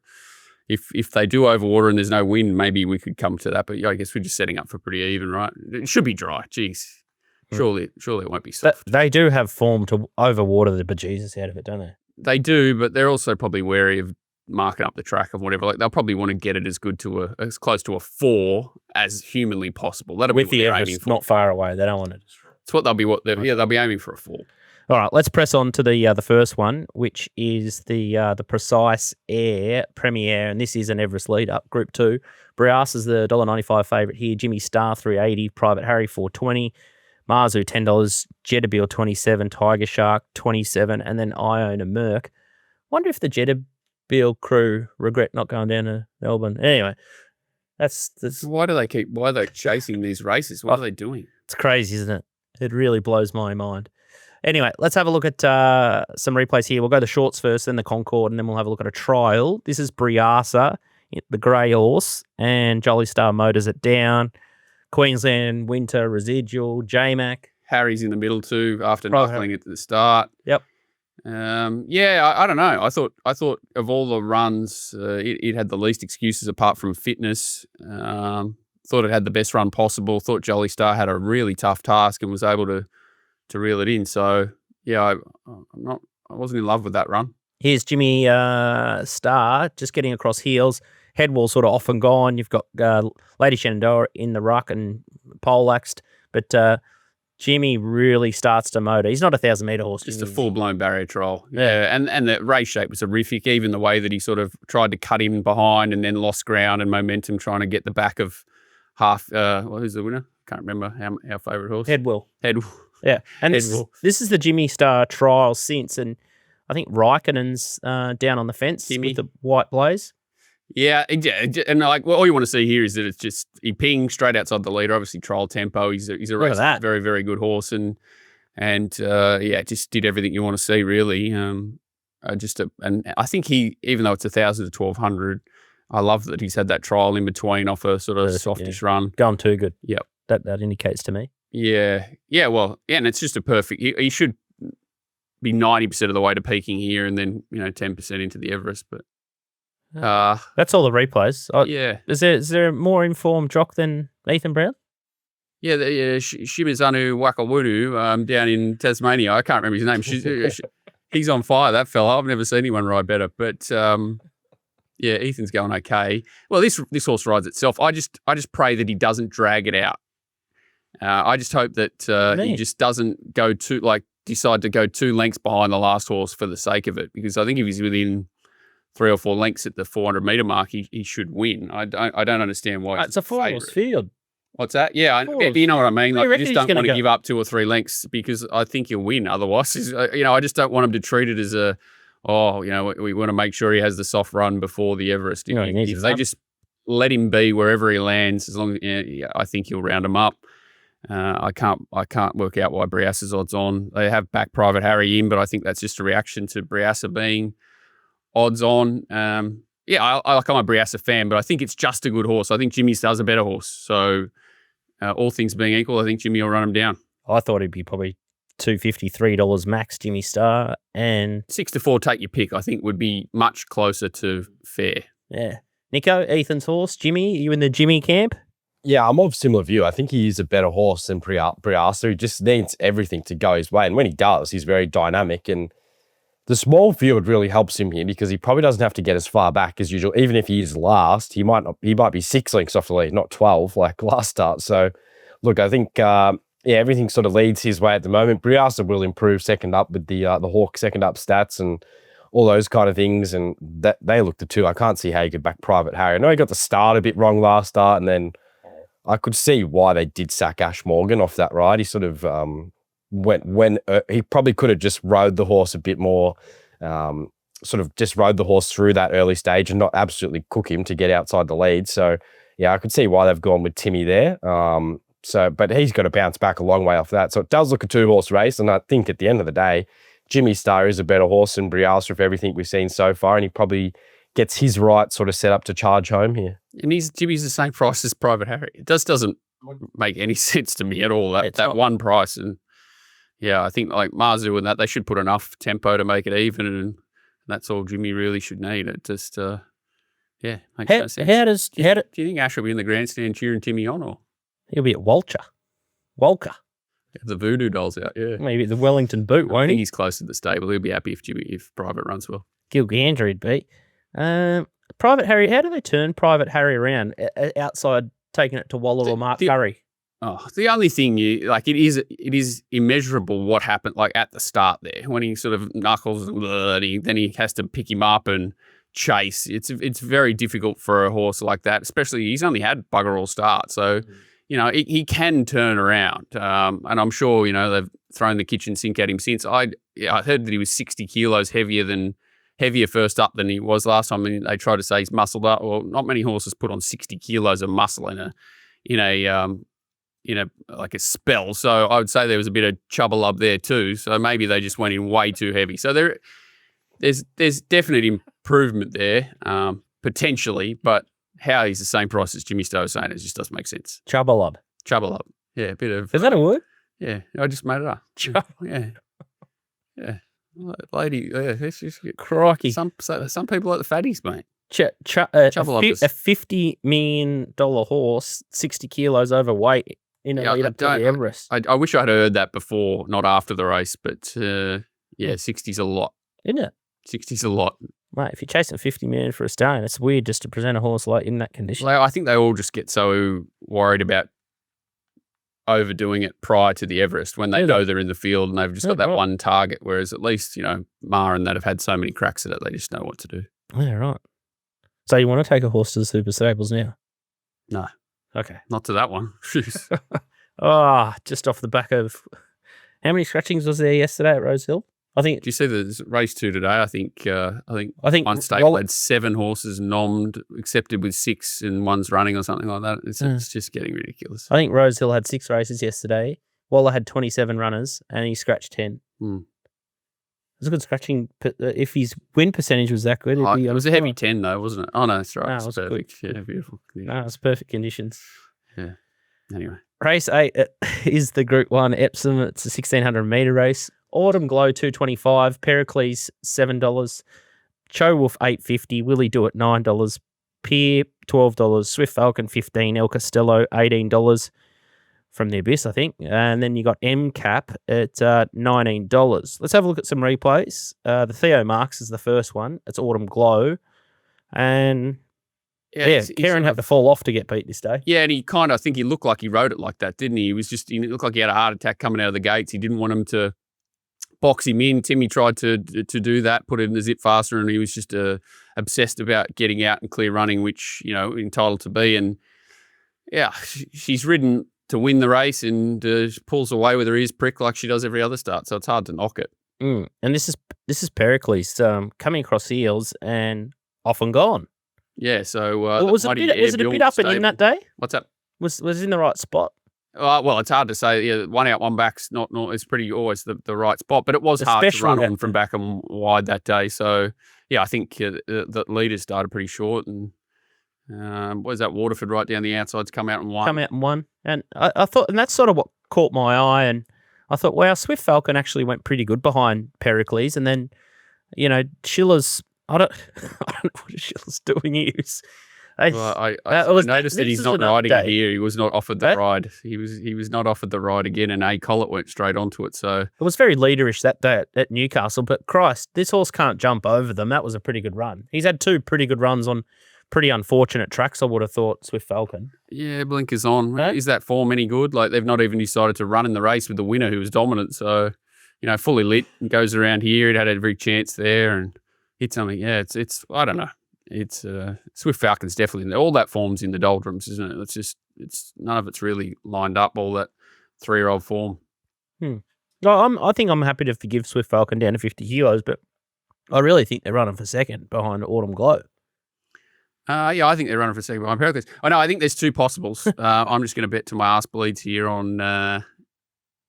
if they do overwater and there's no wind, maybe we could come to that. But I guess we're just setting up for pretty even, right? It should be dry. Jeez. Surely it won't be soft. But they do have form to overwater the bejesus out of it, don't they? They do, but they're also probably wary of marking up the track of whatever. Like they'll probably want to get it as close to a 4 as humanly possible. That'll be what they're aiming for. Not far away. They don't want it. It's what they'll be aiming for a 4. All right, let's press on to the first one, which is the Precise Air Premier, and this is an Everest lead up, Group 2. Brias is the $1.95 favourite here. Jimmy Star $3.80, Private Harry $4.20. Marzu $10, Jetabil $27, Tiger Shark $27, and then I Own a Merc. Wonder if the Jetabil crew regret not going down to Melbourne. Anyway, that's why are they chasing these races? What are they doing? It's crazy, isn't it? It really blows my mind. Anyway, let's have a look at some replays here. We'll go the shorts first, then the Concord, and then we'll have a look at a trial. This is Briasa, the grey horse, and Jolly Star Motors it down. Queensland Winter Residual, J-Mac. Harry's in the middle too after knuckling it at the start. Yep. I don't know. I thought of all the runs, it had the least excuses apart from fitness. Thought it had the best run possible. Thought Jolly Star had a really tough task and was able to reel it in. So yeah, I wasn't in love with that run. Here's Jimmy Star just getting across heels. Head wall sort of off and gone. You've got Lady Shenandoah in the ruck and poleaxed, but Jimmy really starts to motor. He's not a 1,000-metre horse. Just a full-blown barrier trial. Yeah, and the race shape was horrific, even the way that he sort of tried to cut him behind and then lost ground and momentum trying to get the back of half, who's the winner? Can't remember our favourite horse. Headwell. Yeah, and Headwell. This is the Jimmy Star trial since, and I think Raikkonen's down on the fence with the white blaze. Yeah, and all you want to see here is that it's just he pinged straight outside the leader. Obviously, trial tempo. He's a very, very good horse, and just did everything you want to see really. And I think he, even though it's 1,000 to 1,200, I love that he's had that trial in between off a sort of softish run. Going too good. Yep, that indicates to me. Yeah. Well, yeah, and it's just a perfect. He should. be 90% of the way to peaking here and then, 10% into the Everest. But that's all the replays. yeah. Is there a more informed jock than Ethan Brown? Yeah, Shimizanu Wakawunu down in Tasmania. I can't remember his name. He's on fire, that fella. I've never seen anyone ride better. But yeah, Ethan's going okay. Well, this horse rides itself. I just pray that he doesn't drag it out. I just hope that he just doesn't go decide to go 2 lengths behind the last horse for the sake of it. Because I think if he's within 3 or 4 lengths at the 400-metre mark, he should win. I don't understand why. It's a 4-horse field. What's that? Yeah, you know what I mean. Like, you just don't want to give up 2 or 3 lengths because I think you'll win. Otherwise, I just don't want him to treat it as we want to make sure he has the soft run before the Everest. If they just let him be wherever he lands, as long as I think he'll round him up. I can't work out why Briassa's odds on. They have backed Private Harry in, but I think that's just a reaction to Briassa being odds on. I'm a Briassa fan, but I think it's just a good horse. I think Jimmy Star's a better horse. So all things being equal, I think Jimmy will run him down. I thought he'd be probably $253 max, Jimmy Star, and 6-4. Take your pick. I think would be much closer to fair. Yeah, Nico, Ethan's horse, Jimmy. Are you in the Jimmy camp? Yeah, I'm of similar view. I think he is a better horse than Briassa. He just needs everything to go his way, and when he does, he's very dynamic. And the small field really helps him here because he probably doesn't have to get as far back as usual. Even if he is last, he might be 6 lengths off the lead, not 12 like last start. So, look, I think everything sort of leads his way at the moment. Briassa will improve second up with the Hawk second up stats and all those kind of things, and that they look the 2. I can't see how you could back Private Harry. I know he got the start a bit wrong last start, and then I could see why they did sack Ash Morgan off that ride. He sort of he probably could have just rode the horse a bit more, sort of just rode the horse through that early stage and not absolutely cook him to get outside the lead. So, yeah, I could see why they've gone with Timmy there. But he's got to bounce back a long way off that. So it does look a 2-horse race, and I think at the end of the day, Jimmy Star is a better horse than Briassa of everything we've seen so far, and he probably gets his right sort of set up to charge home here. And Jimmy's the same price as Private Harry. It doesn't make any sense to me at all, that one price. And yeah, I think like Marzu and that, they should put enough tempo to make it even, and that's all Jimmy really should need. It just, makes no sense. Do you think Ash will be in the grandstand cheering Timmy on, or? He'll be at Walker. Have the voodoo dolls out, yeah. Maybe the Wellington boot, won't he? I think he's close to the stable. He'll be happy if Private runs well. Gilgander he'd be. Private Harry, how do they turn Private Harry around outside taking it to Waller or Mark Curry? Oh, the only thing it is immeasurable what happened like at the start there when he sort of knuckles and then he has to pick him up and chase. It's very difficult for a horse like that, especially he's only had bugger all start. So, he can turn around. And I'm sure, they've thrown the kitchen sink at him since. I heard that he was 60 kilos heavier first up than he was last time. And they try to say he's muscled up. Well, not many horses put on 60 kilos of muscle in a like a spell. So I would say there was a bit of chubble up there too. So maybe they just went in way too heavy. So there's definite improvement there, potentially, but how he's the same price as Jimmy Stowe saying it just doesn't make sense. Chubble up. Yeah, a bit of. Is that a word? Yeah, I just made it up. Yeah. Lady, let's just get crikey. Some people like the fatties, mate. A $50 million horse, 60 kilos overweight in a lead up to the Everest. I wish I'd heard that before, not after the race, but 60's a lot. Isn't it? 60's a lot. Mate, if you're chasing 50 million for a stallion, it's weird just to present a horse like in that condition. I think they all just get so worried about overdoing it prior to the Everest when they know they're in the field and they've just got that one target, whereas at least, Ma and that have had so many cracks at it, they just know what to do. Yeah, right. So you want to take a horse to the Super Stables now? No. Okay. Not to that one. Just off the back of... How many scratchings was there yesterday at Rose Hill? I think. Did you see the race 2 today? I think one stable had 7 horses nommed, accepted with 6, and one's running or something like that. It's just getting ridiculous. I think Rose Hill had 6 races yesterday. Waller had 27 runners, and he scratched 10. It was a good scratching. If his win percentage was that good, it was a heavy 10 though, wasn't it? Oh no, that's right. No, it was perfect. Good. Yeah, beautiful. No, it was perfect conditions. Yeah. Anyway. Race 8 is the Group 1 Epsom. It's a 1,600 metre race. Autumn Glow $2.25, Pericles $7, Cho Wolf $8.50, Willie Do It $9, Pier $12, Swift Falcon $15, El Costello $18 from the Abyss, I think, and then you got M Cap at $19. Let's have a look at some replays. The Theo Marks is the first one. It's Autumn Glow, and Karen had to fall off to get beat this day. Yeah, and I think he looked like he rode it like that, didn't he? He looked like he had a heart attack coming out of the gates. He didn't want him to box him in. Timmy tried to do that, put it in the zip faster, and he was just obsessed about getting out and clear running, which, entitled to be. And yeah, she's ridden to win the race and pulls away with her ears pricked like she does every other start, so it's hard to knock it. And this is Pericles coming across the heels and off and gone. Yeah, so was it a bit up and in that day? What's up? Was it in the right spot? Well, it's hard to say. Yeah, one out, one back's not. It's pretty always the right spot, but it was hard to run on from back and wide that day. So yeah, I think the leaders started pretty short, and what is that? Waterford right down the outsides come out and won. And I thought, and that's sort of what caught my eye, and I thought, wow, Swift Falcon actually went pretty good behind Pericles, and then Schiller's. I don't know what Schiller's doing here. I noticed that he's not riding it here. He was not offered the ride. He was not offered the ride again, and A. Collett went straight onto it. So it was very leaderish that day at Newcastle. But Christ, this horse can't jump over them. That was a pretty good run. He's had two pretty good runs on pretty unfortunate tracks, I would have thought, Swift Falcon. Yeah, blinkers on. Right? Is that form any good? Like, they've not even decided to run in the race with the winner who was dominant. So, fully lit and goes around here. It had every chance there and hit something. Yeah, it's I don't know. It's Swift Falcon's definitely all that form's in the doldrums, isn't it? It's none of it's really lined up, all that 3-year-old form. No, I think I'm happy to forgive Swift Falcon down to 50 kilos, but I really think they're running for second behind Autumn Glow. Yeah, I think they're running for second behind Pericles. I think there's two possibles. I'm just going to bet to my ass bleeds here on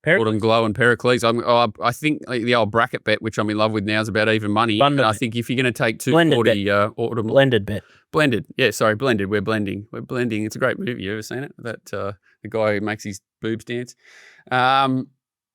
Autumn Glow and Pericles. I think the old bracket bet, which I'm in love with now, is about even money. And I think if you're going to take 240 Autumn... Blended bet. Blended. Yeah, sorry, blended. We're blending. It's a great movie. You ever seen it? That the guy who makes his boobs dance.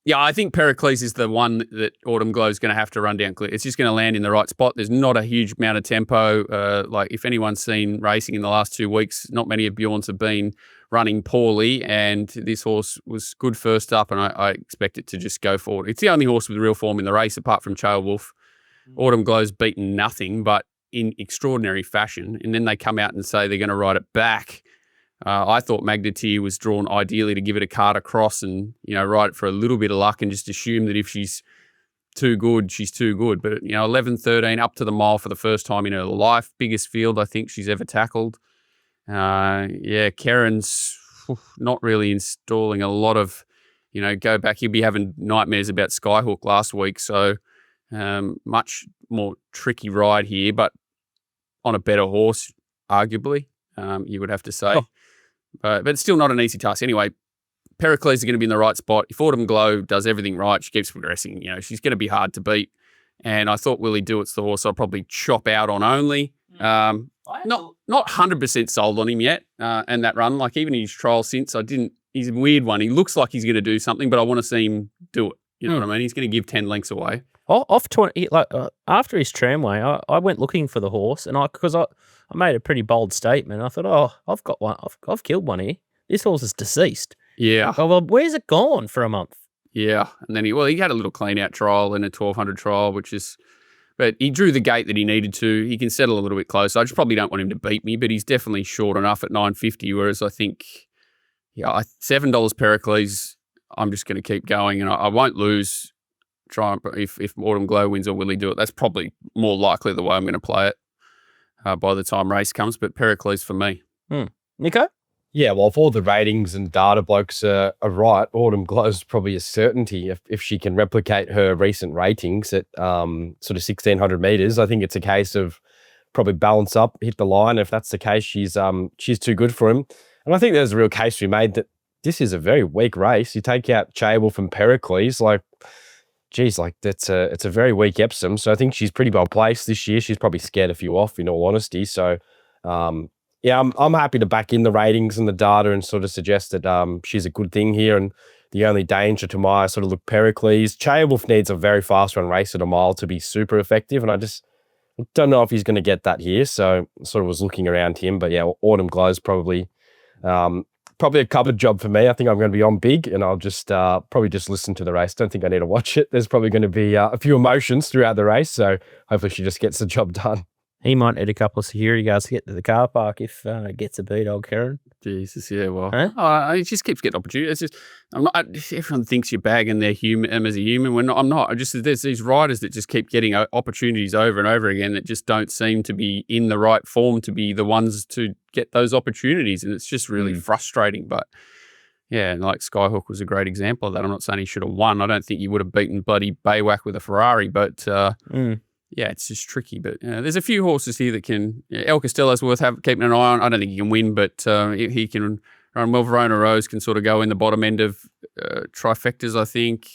Yeah, I think Pericles is the one that Autumn Glow is going to have to run down clear. It's just going to land in the right spot. There's not a huge amount of tempo. Like, if anyone's seen racing in the last 2 weeks, not many of Bjorn's have been running poorly, and this horse was good first up, and I expect it to just go forward. It's the only horse with real form in the race, apart from Chael Wolf. Autumn Glow's beaten nothing, but in extraordinary fashion, and then they come out and say they're going to ride it back. I thought Magneteer was drawn ideally to give it a cart across and, ride it for a little bit of luck and just assume that if she's too good, she's too good. But, 11-13 up to the mile for the first time in her life. Biggest field I think she's ever tackled. Karen's not really installing a lot of, go back. He'll be having nightmares about Skyhook last week. So much more tricky ride here, but on a better horse, arguably, you would have to say. But it's still not an easy task. Anyway, Pericles is going to be in the right spot. If Autumn Glow does everything right, she keeps progressing. She's going to be hard to beat. And I thought Willie Do It's the horse I'll probably chop out on only. Not 100% sold on him yet. And that run, like even his trial since, he's a weird one. He looks like he's going to do something, but I want to see him do it. You know what I mean? He's going to give 10 lengths away. Off 20, after his tramway, I went looking for the horse, and because I made a pretty bold statement. I thought, I've got one. I've killed one here. This horse is deceased. Yeah. Oh, well, where's it gone for a month? Yeah, and then he had a little clean out trial and a 1200 trial, but he drew the gate that he needed to. He can settle a little bit closer. I just probably don't want him to beat me, but he's definitely short enough at $9.50. Whereas I think, $7 Pericles. I'm just going to keep going, and I won't lose. If Autumn Glow wins or Willie Do It, that's probably more likely the way I'm going to play it by the time race comes. But Pericles for me. Nico? Yeah, well, if all the ratings and data blokes are right, Autumn Glow's probably a certainty if she can replicate her recent ratings at sort of 1,600 metres. I think it's a case of probably balance up, hit the line. If that's the case, she's too good for him. And I think there's a real case to be made that this is a very weak race. You take out Chable from Pericles, it's a very weak Epsom. So I think she's pretty well placed this year. She's probably scared a few off, in all honesty. So, I'm happy to back in the ratings and the data and sort of suggest that she's a good thing here. And The only danger to my sort of look Pericles. Wolf needs a very fast run race at a mile to be super effective, and I just don't know if he's going to get that here. So sort of was looking around him, but yeah, Autumn Glow's probably a covered job for me. I think I'm going to be on big, and I'll just probably just listen to the race. Don't think I need to watch it. There's probably going to be a few emotions throughout the race, so hopefully she just gets the job done. He might need a couple of security guards to get to the car park if it gets a beat, old Karen. Jesus, yeah, well, Huh? It just keeps getting opportunities. It's just, everyone thinks you're bagging their human as a human. I'm not. There's these riders that just keep getting opportunities over and over again that just don't seem to be in the right form to be the ones to get those opportunities, and it's just really frustrating. But yeah, and like Skyhook was a great example of that. I'm not saying he should have won. I don't think he would have beaten bloody Baywhack with a Ferrari, but yeah, it's just tricky. But there's a few horses here that can. El Costello's worth keeping an eye on. I don't think he can win, but he can run well. Verona Rose can sort of go in the bottom end of trifectas, I think.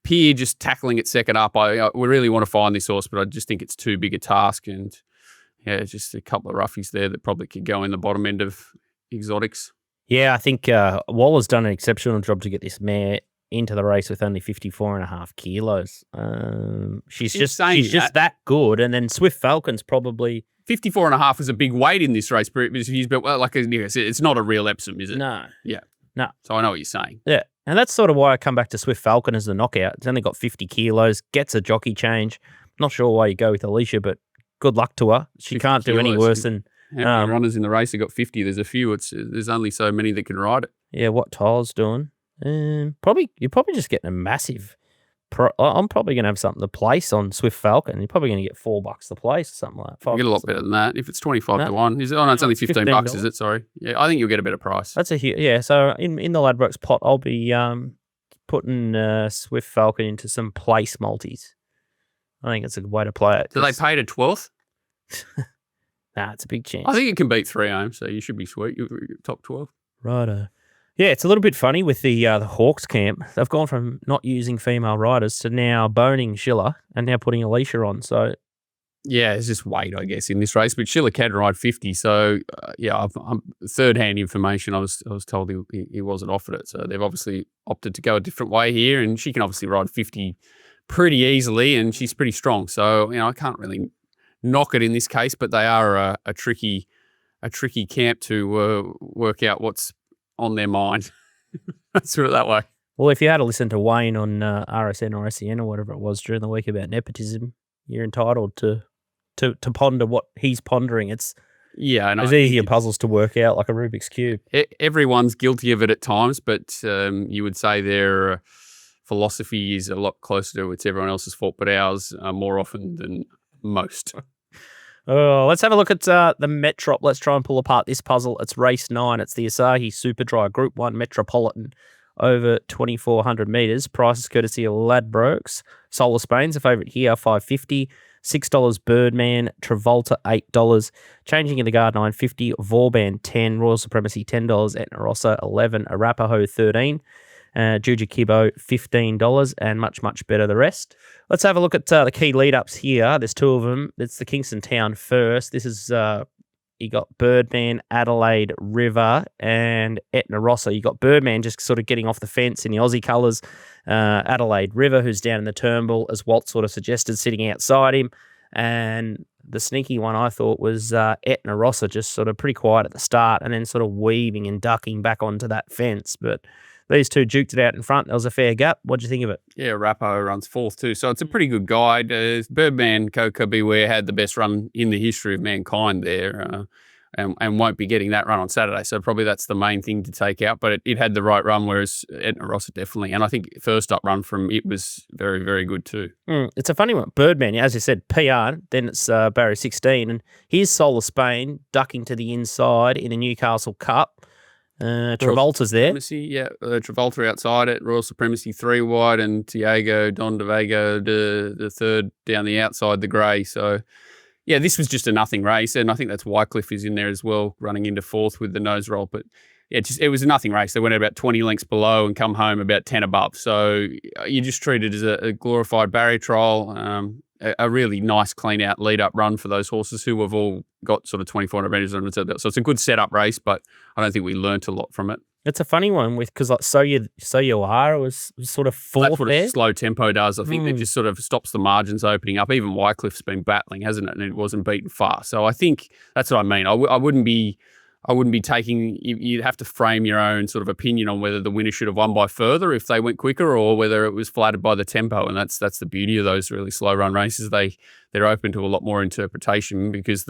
Pier just tackling it second up. We really want to find this horse, but I just think it's too big a task. And yeah, just a couple of roughies there that probably could go in the bottom end of exotics. Yeah, I think Waller's done an exceptional job to get this mare into the race with only 54.5 kilos. She's just that good. And then Swift Falcon's probably 54.5 is a big weight in this race, but it's not a real Epsom, is it? No. Yeah. No. So I know what you're saying. Yeah. And that's sort of why I come back to Swift Falcon as the knockout. It's only got 50 kilos, gets a jockey change. Not sure why you go with Alicia, but good luck to her. She can't do any worse than... How many runners in the race have got 50? There's a few. There's only so many that can ride it. Yeah, what Tyler's doing. You're probably just getting a massive... I'm probably going to have something to place on Swift Falcon. You're probably going to get $4 to place or something like that. You'll get a lot better than that. If it's 25 to 1. It's only $15, is it? Sorry. Yeah, I think you'll get a better price. That's so in the Ladbrokes pot, I'll be putting Swift Falcon into some place multis. I think it's a good way to play it. Do they pay to 12th? Nah, it's a big chance. I think it can beat 3 home, so you should be sweet. You're top 12. Righto. Yeah, it's a little bit funny with the Hawks camp. They've gone from not using female riders to now boning Schiller and now putting Alicia on. So yeah, it's just weight, I guess, in this race. But Schiller can ride 50. So I'm third-hand information. I was told he wasn't offered it. So they've obviously opted to go a different way here, and she can obviously ride 50 pretty easily, and she's pretty strong. So I can't really knock it in this case, but they are a tricky camp to work out what's on their mind. Let's put it that way. Well, if you had to listen to Wayne on RSN or SEN or whatever it was during the week about nepotism, you're entitled to ponder what he's pondering. It's easier puzzles to work out, like a Rubik's Cube. Everyone's guilty of it at times, but you would say their philosophy is a lot closer to it's everyone else's fault, but ours more often than most. Let's have a look at the Metrop. Let's try and pull apart this puzzle. It's race 9. It's the Asahi Super Dry Group 1 Metropolitan over 2,400 metres. Prices courtesy of Ladbrokes. Solar Spain's a favourite here, $5.50. $6 Birdman, Travolta $8. Changing in the Guard $9.50. Vauban $10. Royal Supremacy $10. Etna Rossa $11. Arapaho $13. Juju Kibo $15, and much better the rest. Let's have a look at the key lead-ups here. There's 2 of them. It's the Kingston Town first. This is you got Birdman, Adelaide River, and Etna Rossa. You got Birdman just sort of getting off the fence in the Aussie colours. Adelaide River, who's down in the Turnbull, as Walt sort of suggested, sitting outside him. And the sneaky one I thought was Etna Rossa, just sort of pretty quiet at the start and then sort of weaving and ducking back onto that fence. But these two juked it out in front. There was a fair gap. What do you think of it? Yeah, Rappo runs 4th too. So it's a pretty good guide. Birdman, Coco Beware had the best run in the history of mankind there and won't be getting that run on Saturday. So probably that's the main thing to take out. But it had the right run, whereas Etna Rossa definitely. And I think first up run from it was very, very good too. It's a funny one. Birdman, as you said, PR, then it's Barrier 16. And here's Solar Spain ducking to the inside in the Newcastle Cup. Travolta's there. Travolta outside it. Royal Supremacy 3 wide, and Tiago Don DeVego the third down the outside, the grey. So, yeah, this was just a nothing race, and I think that's Wycliffe is in there as well, running into 4th with the nose roll. But yeah, it was a nothing race. They went about 20 lengths below and come home about 10 above. So you just treat it as a glorified barrier trial. A really nice, clean-out lead-up run for those horses who have all got sort of 2,400 metres under their belt. So it's a good set-up race, but I don't think we learnt a lot from it. It's a funny one because like So You Are was sort of fourth That's what there. a slow tempo does. I think it just sort of stops the margins opening up. Even Wycliffe's been battling, hasn't it? And it wasn't beaten fast. So I think that's what I mean. I wouldn't be taking. You'd have to frame your own sort of opinion on whether the winner should have won by further if they went quicker, or whether it was flattered by the tempo. And that's the beauty of those really slow run races. They're open to a lot more interpretation because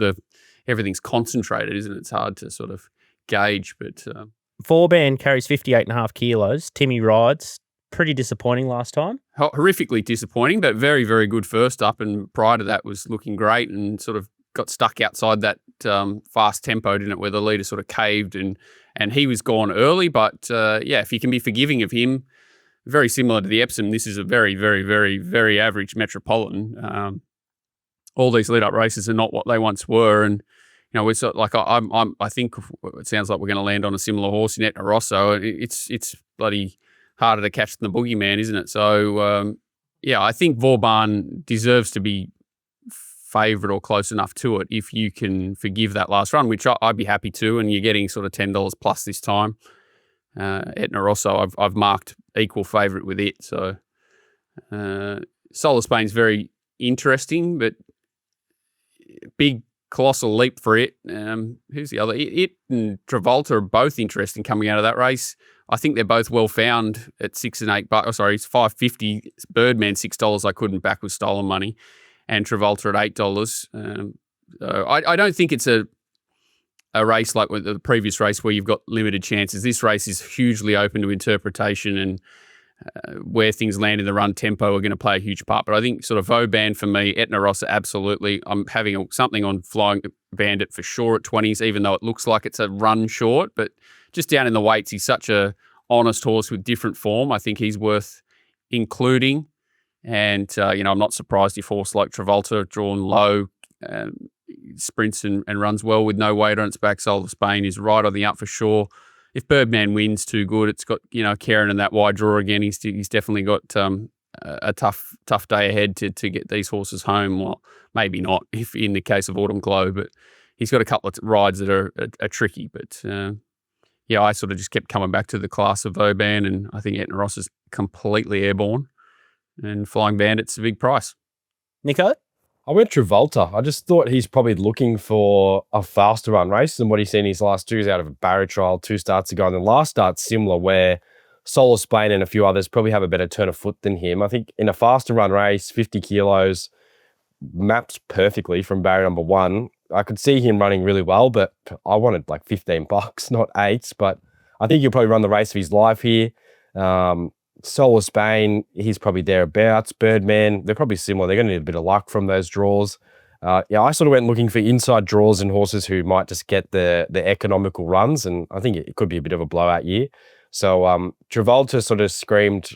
everything's concentrated, isn't it? It's hard to sort of gauge, but. Vauban carries 58.5 kilos. Timmy rides. Pretty disappointing last time. Horrifically disappointing, but very, very good first up. And prior to that was looking great and sort of got stuck outside that fast tempo, didn't it, where the leader sort of caved and he was gone early. But, if you can be forgiving of him, very similar to the Epsom, this is a very, very, very, very average Metropolitan. All these lead-up races are not what they once were. And, we're sort of like I think it sounds like we're going to land on a similar horse in Etna Rosso. It's bloody harder to catch than the boogeyman, isn't it? So I think Vauban deserves to be favourite or close enough to it if you can forgive that last run, which I'd be happy to. And you're getting sort of $10 plus this time. Etna Rosso, I've marked equal favourite with it. So Solar Spain's very interesting, but big. Colossal leap for it. Who's the other? It and Travolta are both interesting coming out of that race. I think they're both well found at $6 and $8. It's $5.50. Birdman $6. I couldn't back with stolen money, and Travolta at $8. I don't think it's a race like the previous race where you've got limited chances. This race is hugely open to interpretation, and where things land in the run tempo are going to play a huge part. But I think sort of Vauban for me, Etna Rossa, absolutely. I'm having something on Flying Bandit for sure at 20s, even though it looks like it's a run short. But just down in the weights, he's such a honest horse with different form. I think he's worth including. And, I'm not surprised if horse like Travolta, drawn low, sprints and runs well with no weight on its back. Soul of Spain is right on the up for sure. If Birdman wins, too good. It's got, Karen and that wide draw again. He's definitely got a tough day ahead to get these horses home. Well, maybe not if in the case of Autumn Glow, but he's got a couple of rides that are tricky. But, I sort of just kept coming back to the class of Vauban, and I think Etna Ross is completely airborne, and Flying Bandit's a big price. Nico? I went Travolta. I just thought he's probably looking for a faster run race than what he's seen in his last two out of a barrier trial 2 starts ago. And the last start's similar, where Solar Spain and a few others probably have a better turn of foot than him. I think in a faster run race, 50 kilos, maps perfectly from barrier number 1. I could see him running really well, but I wanted like $15, not 8. But I think he'll probably run the race of his life here. Solar Spain, he's probably thereabouts. Birdman, they're probably similar. They're going to need a bit of luck from those draws. I sort of went looking for inside draws and horses who might just get the economical runs, and I think it could be a bit of a blowout year. So Travolta sort of screamed,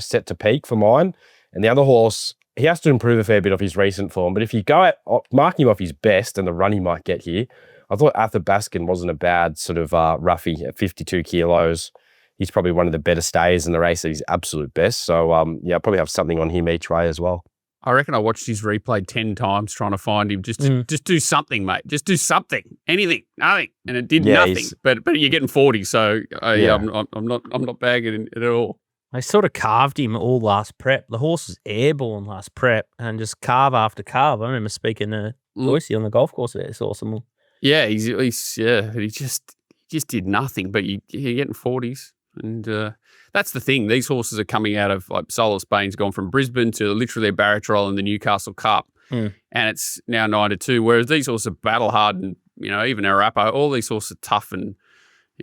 set to peak for mine. And the other horse, he has to improve a fair bit of his recent form. But if you go mark him off his best and the run he might get here, I thought Athabaskan wasn't a bad sort of roughie at 52 kilos. He's probably one of the better stays in the race at his absolute best. So, I'll probably have something on him each way as well. I reckon I watched his replay 10 times trying to find him. Just do something, mate. Just do something. Anything. Nothing. And it did nothing. But you're getting 40, so I'm not bagging it at all. They sort of carved him all last prep. The horse was airborne last prep and just carve after carve. I remember speaking to Boise on the golf course there. It's awesome. Yeah, he just did nothing, but you're getting 40s. And that's the thing. These horses are coming out of, like, Solar Spain's gone from Brisbane to literally a barrier trial in the Newcastle Cup. And it's now 9-2, whereas these horses are battle hard and, even Arapaho, all these horses are tough and,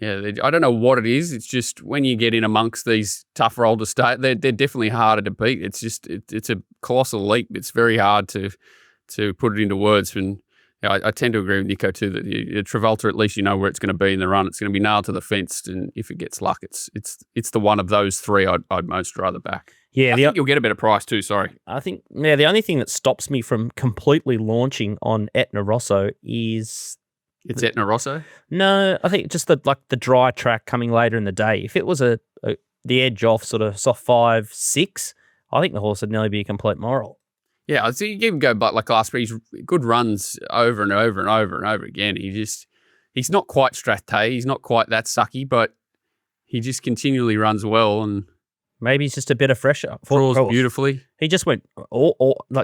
I don't know what it is. It's just when you get in amongst these tougher older states, they're definitely harder to beat. It's just, it's a colossal leap. It's very hard to put it into words. And I tend to agree with Nico too that Travolta, at least where it's going to be in the run. It's going to be nailed to the fence, and if it gets luck, it's the one of those 3 I'd most rather back. Yeah, I think you'll get a better price too. Sorry, I think the only thing that stops me from completely launching on Etna Rosso is it's Etna Rosso. No, I think just the dry track coming later in the day. If it was the edge off sort of soft 5-6, I think the horse would nearly be a complete moral. Yeah, so you can go back like last week. He's good runs over and over and over and over again. He's not quite Strathday. He's not quite that sucky, but he just continually runs well and Maybe he's just a bit of fresher. draws beautifully. He just went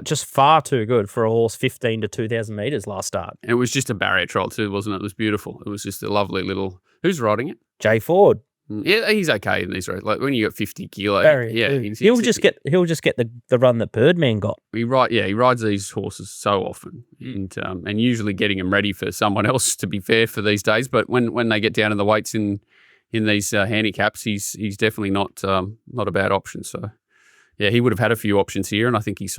just far too good for a horse 15 to 2,000 metres last start. And it was just a barrier trial too, wasn't it? It was beautiful. It was just a lovely little. Who's riding it? Jay Ford. Yeah, he's okay in these races. Like when you got 50 kilo, He'll just get the run that Birdman got. He rides these horses so often, and usually getting them ready for someone else. To be fair, for these days, but when they get down to the weights in these handicaps, he's definitely not a bad option. So yeah, he would have had a few options here, and I think he's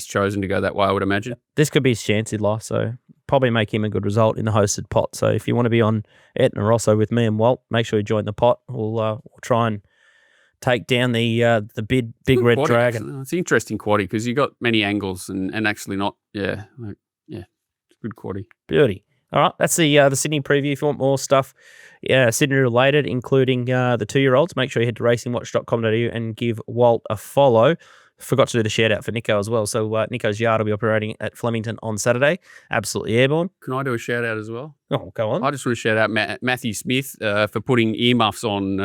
chosen to go that way. I would imagine this could be his chance in life, so probably make him a good result in the hosted pot. So if you want to be on Etna Rosso with me and Walt, make sure you join the pot. We'll try and take down the big red quaddie. dragon. It's an interesting quaddie because you got many angles and actually not it's a good quaddie. Beauty. All right, that's the Sydney preview. If you want more stuff, Sydney related, including the 2-year-olds, make sure you head to racingwatch.com.au and give Walt a follow. Forgot to do the shout out for Nico as well. So Nico's yard will be operating at Flemington on Saturday. Absolutely airborne. Can I do a shout out as well? Oh, go on. I just want to shout out Matthew Smith for putting earmuffs on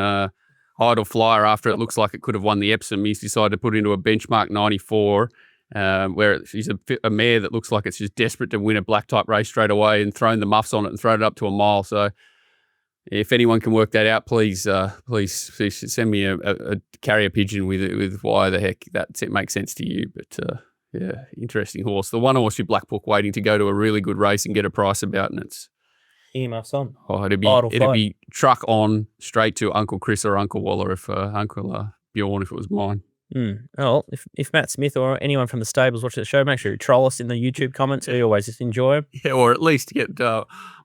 Idle Flyer after it looks like it could have won the Epsom. He's decided to put it into a benchmark 94. Where she's a mare that looks like it's just desperate to win a black type race straight away and thrown the muffs on it and thrown it up to a mile. So if anyone can work that out, please send me a carrier pigeon with why the heck that makes sense to you. But interesting horse. The one horse your black book waiting to go to a really good race and get a price about, and it's earmuffs on. Oh, it'd be truck on straight to Uncle Chris or Uncle Waller if Uncle Bjorn if it was mine. Well, if Matt Smith or anyone from the stables watches the show, make sure you troll us in the YouTube comments. We always just enjoy them. Yeah, or at least get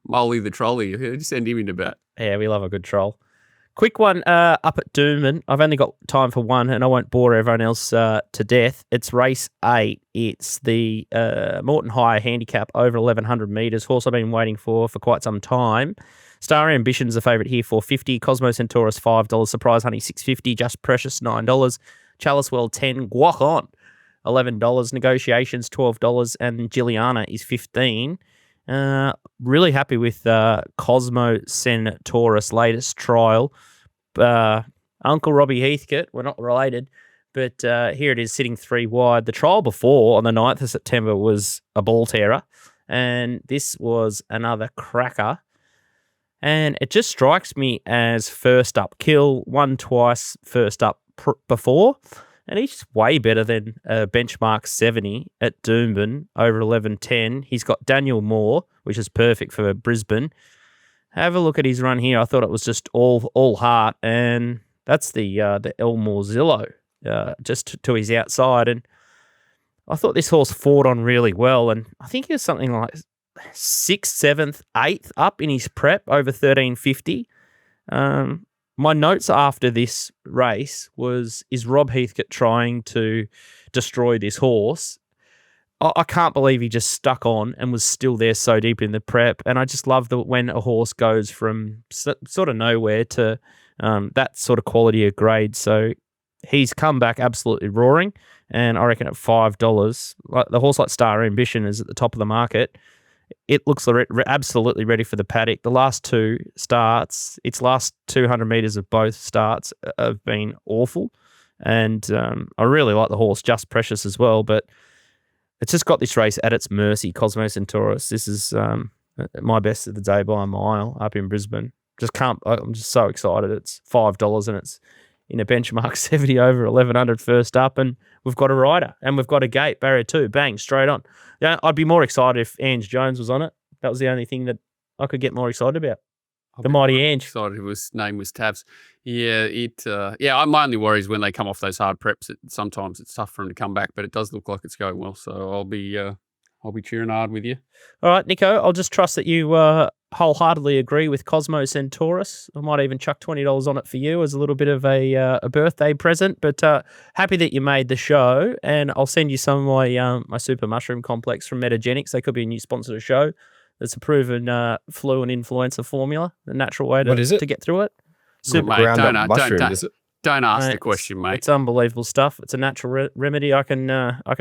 Molly the trolley. Just send him into bat. Yeah, we love a good troll. Quick one up at Doomben. I've only got time for one, and I won't bore everyone else to death. It's race 8. It's the Moreton High handicap over 1,100 metres. Horse I've been waiting for quite some time. Star Ambition's the favourite here, $4.50. Cosmo Centaurus, $5. Surprise Honey, $6.50. Just Precious, $9. Chalice Well, $10. Guac On, $11. Negotiations, $12. And Gilliana is $15. Really happy with Cosmo Centaurus' latest trial. Uncle Robbie Heathcote, we're not related, but here it is sitting 3 wide. The trial before on the 9th of September was a ball terror, and this was another cracker. And it just strikes me as first up kill, won twice first up before, and he's way better than benchmark 70 at Doomben over 11.10. He's got Daniel Moore, which is perfect for Brisbane. Have a look at his run here. I thought it was just all heart, and that's the Elmore Zillow just to his outside. And I thought this horse fought on really well, and I think he was something like 6th, 7th, 8th up in his prep over 13.50. My notes after this race is Rob Heathcote trying to destroy this horse? I can't believe he just stuck on and was still there so deep in the prep. And I just love when a horse goes from sort of nowhere to that sort of quality of grade. So he's come back absolutely roaring. And I reckon at $5, like the horse like Star Ambition is at the top of the market. It looks absolutely ready for the paddock. The last 2 starts, its last 200 metres of both starts have been awful. And I really like the horse, Just Precious as well. But it's just got this race at its mercy, Cosmo Centaurus. This is my best of the day by a mile up in Brisbane. I'm just so excited. It's $5 and it's in a benchmark 70 over 1,100 first up, and we've got a rider and we've got a gate, barrier 2, bang, straight on. Yeah, I'd be more excited if Ange Jones was on it. That was the only thing that I could get more excited about. The mighty Ange. Excited his name was Tabs. Yeah, my only worry is when they come off those hard preps, sometimes it's tough for him to come back, but it does look like it's going well. So I'll be cheering hard with you. All right, Nico, I'll just trust that you wholeheartedly agree with Cosmo Centaurus. I might even chuck $20 on it for you as a little bit of a birthday present, but happy that you made the show, and I'll send you some of my super mushroom complex from Metagenics. They could be a new sponsor of the show. It's a proven flu and influenza formula, the natural way to get through it. Super ground up mushroom, is it? Don't ask the question, mate. It's unbelievable stuff. It's a natural remedy. I can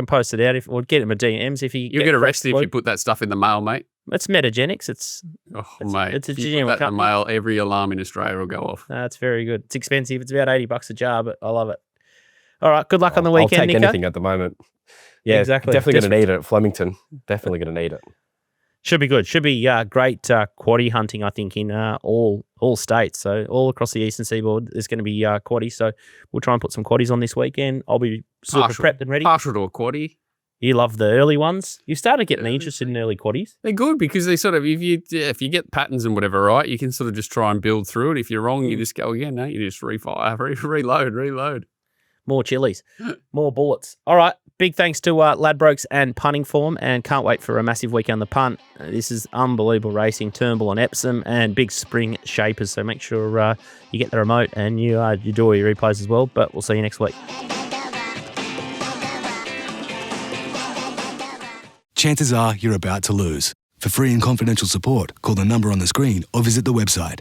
post it out or get him a DMs if you. You'll get arrested if you put that stuff in the mail, mate. It's metagenics. Mate, it's a if you genuine put that in the company. mail, every alarm in Australia will go off. That's very good. It's expensive. It's about $80 a jar, but I love it. All right. Good luck on the I'll weekend, take Nico. anything at the moment. Yeah, Exactly. definitely going to need it at Flemington. Definitely going to need it. Should be good. Should be great quaddie hunting, I think, in all states. So all across the eastern seaboard, there's going to be quaddies. So we'll try and put some quaddies on this weekend. I'll be super prepped and ready. Partial to a quaddie. You love the early ones. You started getting interested in early quaddies. They're good because they sort of, if you get patterns and whatever right, you can sort of just try and build through it. If you're wrong, you just go again. No, you just refire, reload. More chilies, more bullets. All right. Big thanks to Ladbrokes and Punting Form, and can't wait for a massive weekend on the punt. This is unbelievable racing, Turnbull and Epsom, and big spring shapers. So make sure you get the remote and you do all your replays as well. But we'll see you next week. Chances are you're about to lose. For free and confidential support, call the number on the screen or visit the website.